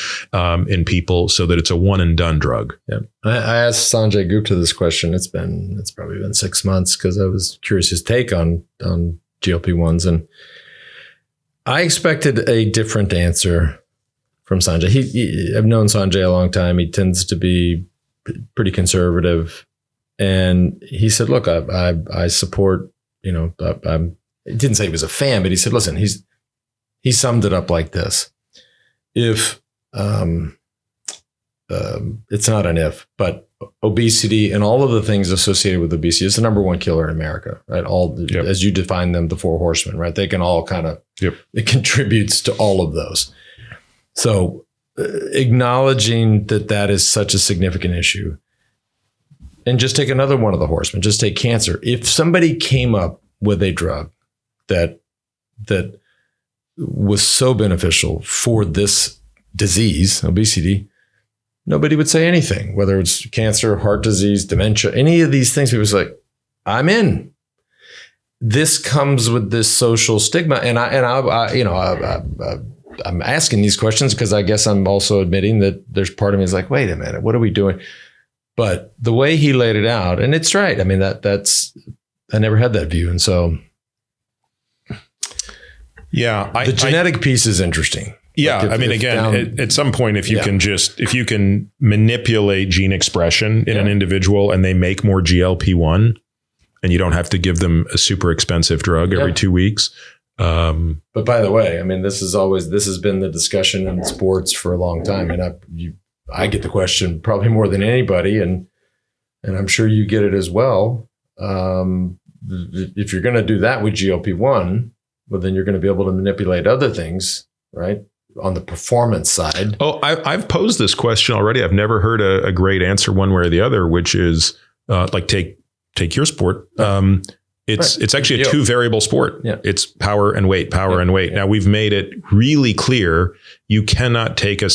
in people so that it's a one and done drug? Yeah. I asked Sanjay Gupta this question. It's probably been 6 months, because I was curious his take on GLP-1s. And I expected a different answer from Sanjay. I've known Sanjay a long time. He tends to be pretty conservative. And he said, look, I support, he didn't say he was a fan, but he said, listen, he summed it up like this. If, it's not an if, but obesity and all of the things associated with obesity is the number one killer in America, right? As you define them, the 4 horsemen, right? They can all kind of, it contributes to all of those. So acknowledging that is such a significant issue, and just take another one of the horsemen, just take cancer. If somebody came up with a drug that was so beneficial for this disease, obesity, nobody would say anything, whether it's cancer, heart disease, dementia, any of these things. People was like, I'm in. This comes with this social stigma. And I'm asking these questions because I guess I'm also admitting that there's part of me is like, wait a minute, what are we doing? But the way he laid it out, and it's right. I mean, that's, I never had that view. And so, yeah, the genetic piece is interesting. Yeah. Like at some point, if you can manipulate gene expression in an individual and they make more GLP-1, and you don't have to give them a super expensive drug every 2 weeks. But by the way, I mean, this has been the discussion in sports for a long time. And I get the question probably more than anybody. And I'm sure you get it as well. If you're going to do that with GLP-1, well, then you're going to be able to manipulate other things, right? On the performance side. Oh, I've posed this question already. I've never heard a great answer one way or the other, which is like take your sport. It's actually a 2 variable sport. Yeah. It's power and weight, and weight. Yeah. Now we've made it really clear you cannot take a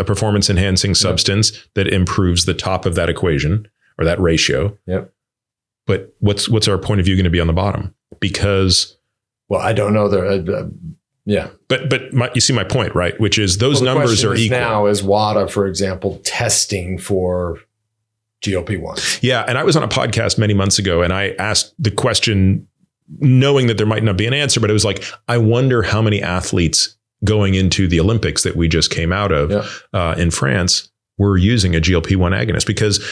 performance enhancing substance that improves the top of that equation or that ratio. Yep. But what's our point of view going to be on the bottom? Because, well, I don't know. But you see my point, right? Which is those numbers are equal. Now is WADA, for example, testing for GLP-1. Yeah. And I was on a podcast many months ago and I asked the question knowing that there might not be an answer, but it was like, I wonder how many athletes going into the Olympics that we just came out of in France were using a GLP-1 agonist because,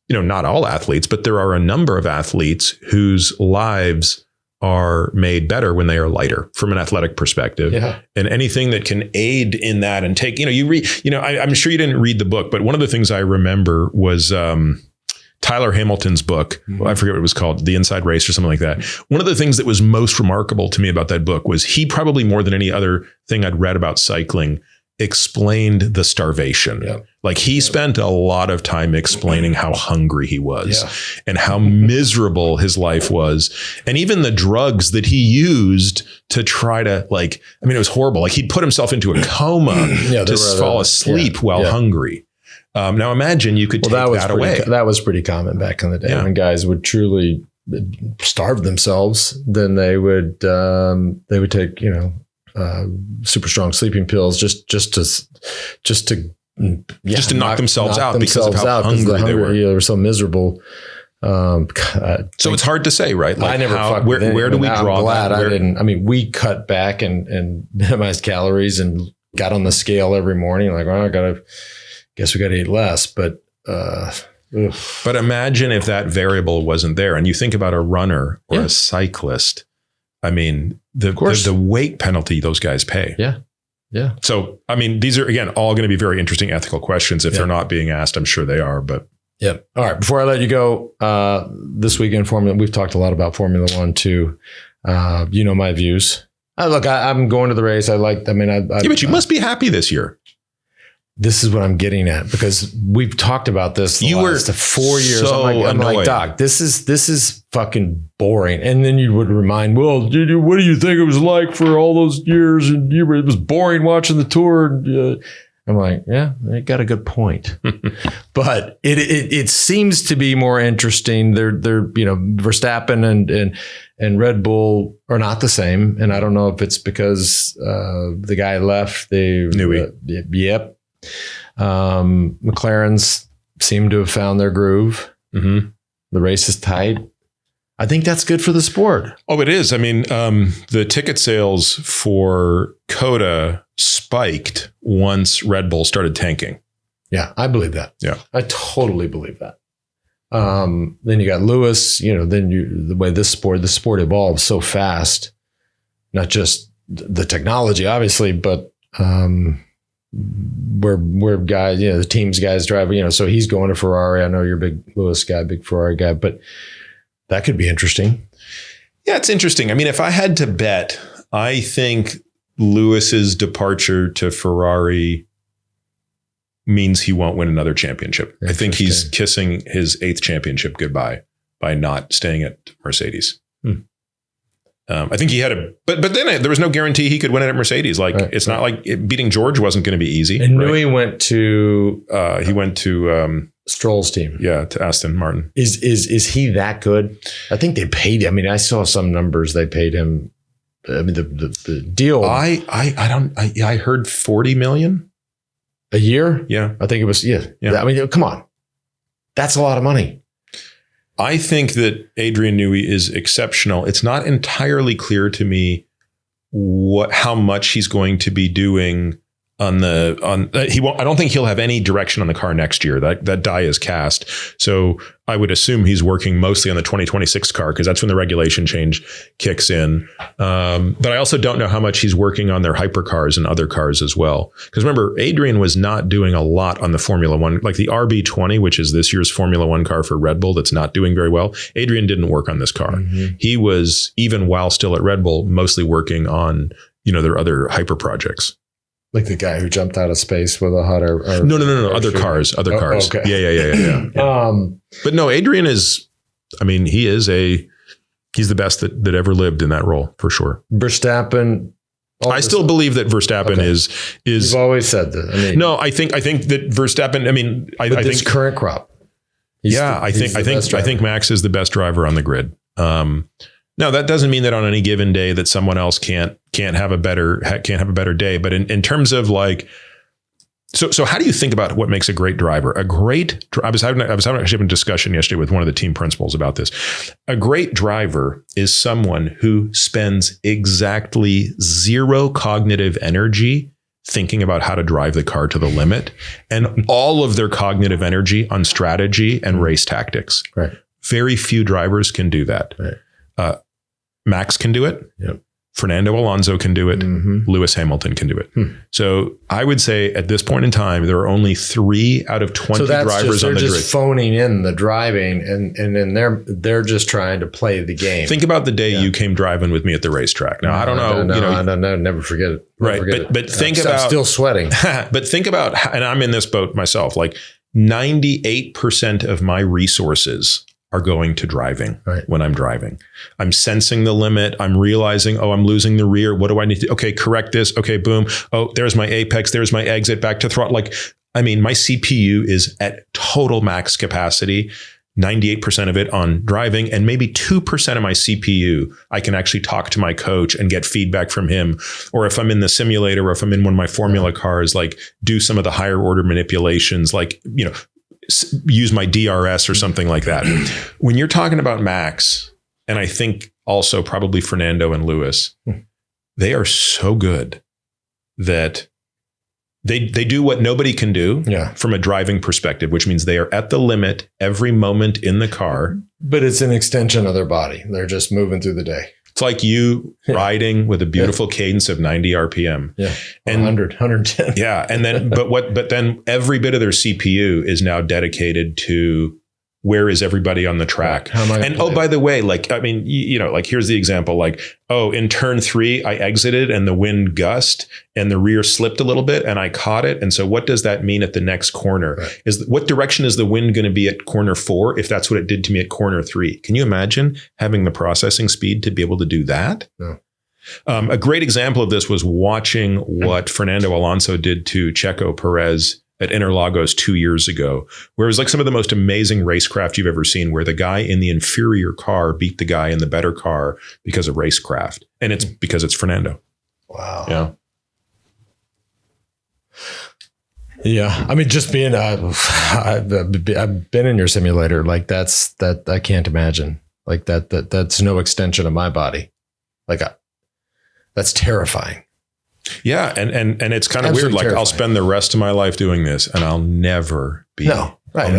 not all athletes, but there are a number of athletes whose lives are made better when they are lighter from an athletic perspective. Yeah. And anything that can aid in that and take, you read, I'm sure you didn't read the book, but one of the things I remember was Tyler Hamilton's book. Mm-hmm. I forget what it was called, The Inside Race or something like that. One of the things that was most remarkable to me about that book was he probably more than any other thing I'd read about cycling explained the starvation. Yep. Like he spent a lot of time explaining how hungry he was and how miserable his life was. And even the drugs that he used to try to it was horrible. Like he'd put himself into a coma to fall asleep while hungry. Now imagine you could take that away. That was pretty common back in the day when guys would truly starve themselves. Then they would take, super strong sleeping pills just to knock themselves out because of how hungry they were. They were so miserable. So it's hard to say, right? Like I never where do we draw I'm glad that? I didn't. I mean, we cut back and minimized calories and got on the scale every morning. Like, guess we got to eat less. But imagine if that variable wasn't there, and you think about a runner or a cyclist. I mean, the weight penalty those guys pay. Yeah. Yeah. So, I mean, these are, again, all going to be very interesting ethical questions. If they're not being asked, I'm sure they are, but. Yeah. All right. Before I let you go, this week in Formula, we've talked a lot about Formula One too. My views. I'm going to the race. But you must be happy this year. This is what I'm getting at because we've talked about this the last 4 years. So I'm like, Doc, this is fucking boring. And then you would remind, well, what do you think it was like for all those years? And it was boring watching the tour. And, I'm like, yeah, they got a good point. But it seems to be more interesting. They're Verstappen and Red Bull are not the same. And I don't know if it's because the guy left. Yep. McLaren's seem to have found their groove. Mm-hmm. The race is tight. I think that's good for the sport. Oh, it is. I mean, the ticket sales for COTA spiked once Red Bull started tanking. Yeah, I believe that. Yeah, I totally believe that. Then you got Lewis. The way the sport evolves so fast. Not just the technology, obviously, but where guys, the team's guys driving, so he's going to Ferrari. I know you're a big Lewis guy, big Ferrari guy, but that could be interesting. Yeah, it's interesting. I mean, if I had to bet, I think Lewis's departure to Ferrari means he won't win another championship. I think he's kissing his 8th championship goodbye by not staying at Mercedes. I think he had but then there was no guarantee he could win it at Mercedes. It's not like beating George wasn't going to be easy. And Newey went to Stroll's team. Yeah, to Aston Martin. Is he that good? I think they paid him. I mean, I saw some numbers they paid him. I mean, the deal. I heard 40 million a year. Yeah, I think it was. Yeah. I mean, come on, that's a lot of money. I think that Adrian Newey is exceptional. It's not entirely clear to me how much he's going to be doing he won't. I don't think he'll have any direction on the car next year. That die is cast. So I would assume he's working mostly on the 2026 car because that's when the regulation change kicks in. But I also don't know how much he's working on their hypercars and other cars as well. Because remember, Adrian was not doing a lot on the Formula One, like the RB20, which is this year's Formula One car for Red Bull that's not doing very well. Adrian didn't work on this car. Mm-hmm. He was, even while still at Red Bull, mostly working on, their other hyper projects. Like the guy who jumped out of space with a hot air. No. Other cars. Okay. Yeah. But no, Adrian is, he's the best that ever lived in that role for sure. Verstappen. I still believe that Verstappen is. You've always said that. No, I think that Verstappen. I think this current crop. I think Max is the best driver on the grid. Now that doesn't mean that on any given day that someone else can't have a better day. But in terms of like, so how do you think about what makes a great driver? I was having a discussion yesterday with one of the team principals about this. A great driver is someone who spends exactly zero cognitive energy thinking about how to drive the car to the limit, and all of their cognitive energy on strategy and race tactics. Right. Very few drivers can do that. Right. Max can do it. Yep. Fernando Alonso can do it. Mm-hmm. Lewis Hamilton can do it. So I would say at this point in time, there are only 3 out of 20 drivers on the grid. They're just phoning in the driving, and then they're just trying to play the game. Think about the day you came driving with me at the racetrack. Now I don't know. I don't know. Never forget it. But think about. I'm still sweating. But think about, and I'm in this boat myself. Like 98% of my resources are going to driving when I'm driving. I'm sensing the limit. I'm realizing, I'm losing the rear. What do I need to, correct this. Okay, boom. Oh, there's my apex. There's my exit back to throttle. Like, my CPU is at total max capacity, 98% of it on driving, and maybe 2% of my CPU, I can actually talk to my coach and get feedback from him. Or if I'm in the simulator, or if I'm in one of my formula cars, like do some of the higher order manipulations, like, use my DRS or something like that. When you're talking about Max, and I think also probably Fernando and Lewis, they are so good that they do what nobody can do from a driving perspective, which means they are at the limit every moment in the car. But it's an extension of their body. They're just moving through the day. It's like you riding with a beautiful cadence of 90 RPM. Yeah. And 100, 110. Yeah. And then, but then every bit of their CPU is now dedicated to where is everybody on the track? How am I? And by the way, like, here's the example, like, in turn 3, I exited and the wind gust and the rear slipped a little bit and I caught it. And so what does that mean at the next corner? Right. What direction is the wind going to be at corner 4 if that's what it did to me at corner 3? Can you imagine having the processing speed to be able to do that? No. A great example of this was watching what Fernando Alonso did to Checo Perez at Interlagos 2 years ago, where it was like some of the most amazing racecraft you've ever seen, where the guy in the inferior car beat the guy in the better car because of racecraft. And it's because it's Fernando. Wow. Yeah. Yeah. Just being, I've been in your simulator. Like that I can't imagine. Like that's no extension of my body. Like that's terrifying. Yeah, and it's kind of weird. Like terrifying. I'll spend the rest of my life doing this, and I'll never be. No, right.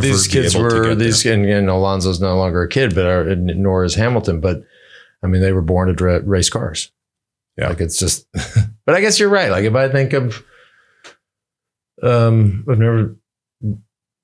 These kids were these, and Alonso's no longer a kid, but nor is Hamilton. But they were born to race cars. Yeah, like it's just. But I guess you're right. Like if I think of, I've never.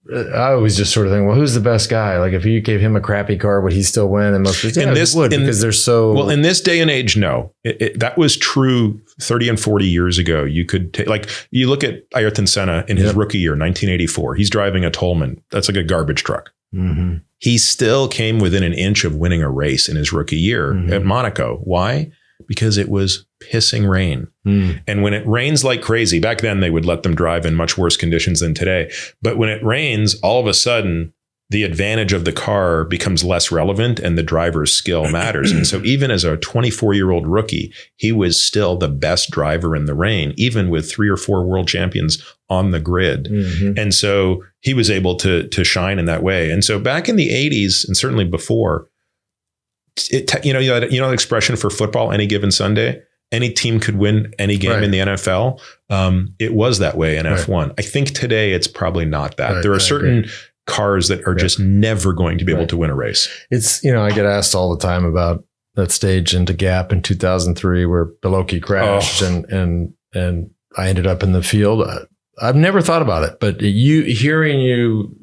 I always just sort of think, well, who's the best guy? Like if you gave him a crappy car, would he still win? And most people would, because they're so... Well, in this day and age, no. That was true 30 and 40 years ago. You could take, like, you look at Ayrton Senna in his rookie year, 1984. He's driving a Tolman. That's like a garbage truck. Mm-hmm. He still came within an inch of winning a race in his rookie year at Monaco. Why? Because it was pissing rain. And when it rains like crazy, back then they would let them drive in much worse conditions than today. But when it rains, all of a sudden, the advantage of the car becomes less relevant and the driver's skill matters. And so even as a 24-year-old rookie, he was still the best driver in the rain, even with 3 or 4 world champions on the grid. Mm-hmm. And so he was able to shine in that way. And so back in the 80s, and certainly before, the expression for football, any given Sunday, any team could win any game in the NFL. It was that way in F1. I think today it's probably not that. There are certain cars that are just never going to be able to win a race. It's, I get asked all the time about that stage into Gap in 2003 where Beloki crashed and I ended up in the field. I've never thought about it, but hearing you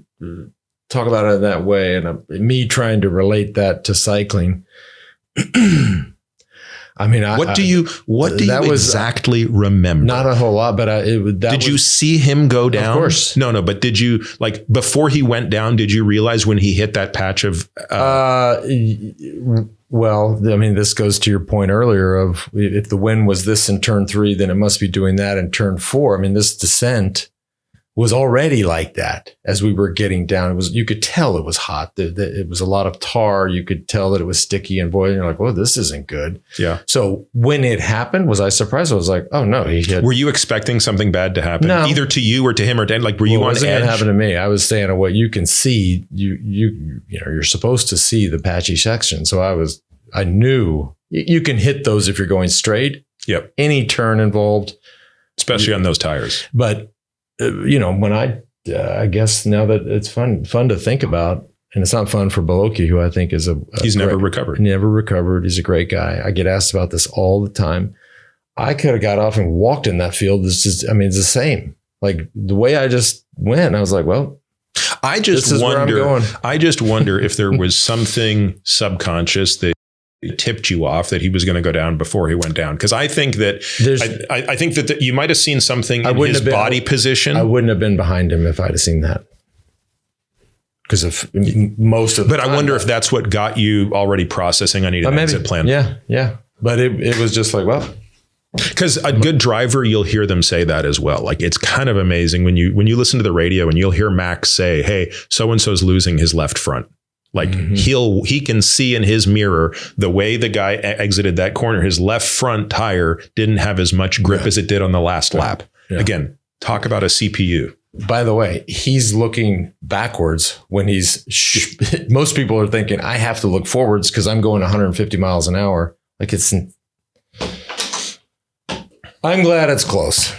talk about it that way and me trying to relate that to cycling. I mean, what do you exactly remember? Not a whole lot, but did you see him go down? Of course. No, but did you, like, before he went down, did you realize when he hit that patch of? Well, I mean, this goes to your point earlier of if the wind was this in turn 3, then it must be doing that in turn 4. I mean, this descent was already like that as we were getting down. You could tell it was hot. It was a lot of tar. You could tell that it was sticky and boiling. You're like, well, this isn't good. Yeah. So when it happened, was I surprised? I was like, oh no. Were you expecting something bad to happen? No. Either to you or to him or to, like, were you on edge? It wasn't going to happen to me. I was saying what you can see, you're supposed to see the patchy section. So I knew you can hit those if you're going straight. Yep. Any turn involved. Especially on those tires. But when I guess now that it's fun to think about, and it's not fun for Beloki, who I think is he's never recovered. He's a great guy. I get asked about this all the time. I could have got off and walked in that field. It's the same. Like the way I just went, I was like, well, I just wonder if there was something subconscious that tipped you off that he was going to go down before he went down. Because I think that I think that you might have seen something in his body position. I wouldn't have been behind him if I'd have seen that. Because of most of the time. I wonder if that's what got you already processing, I need an exit plan. Yeah. But it was just like, well. Because a good driver, you'll hear them say that as well. Like, it's kind of amazing when you listen to the radio and you'll hear Max say, hey, so-and-so's losing his left front. Like he can see in his mirror the way the guy exited that corner. His left front tire didn't have as much grip as it did on the last lap. Yeah. Again, talk about a CPU. By the way, he's looking backwards when most people are thinking, I have to look forwards because I'm going 150 miles an hour. Like I'm glad it's close.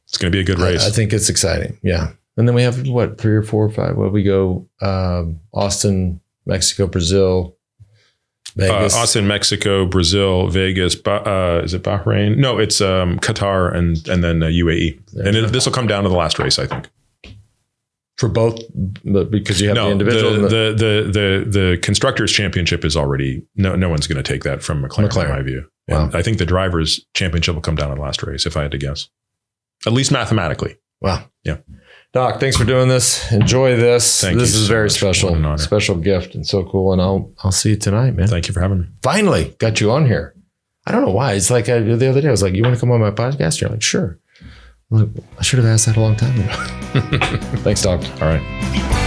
It's going to be a good race. I think it's exciting. Yeah. And then we have 3 or 4 or 5. What we go? Austin, Mexico, Brazil, Vegas. Austin, Mexico, Brazil, Vegas. Is it Bahrain? No, it's Qatar and then UAE. And this will come down to the last race, I think. For both, because you have the individual. The constructors championship is already no one's going to take that from McLaren, in my view. Wow. And I think the drivers championship will come down to the last race, if I had to guess, at least mathematically. Wow. Yeah. Doc, thanks for doing this. Enjoy this. This is very special, special gift and so cool. And I'll see you tonight, man. Thank you for having me. Finally got you on here. I don't know why. It's like the other day, I was like, you want to come on my podcast? You're like, sure. I'm like, I should have asked that a long time ago. Thanks, Doc. All right.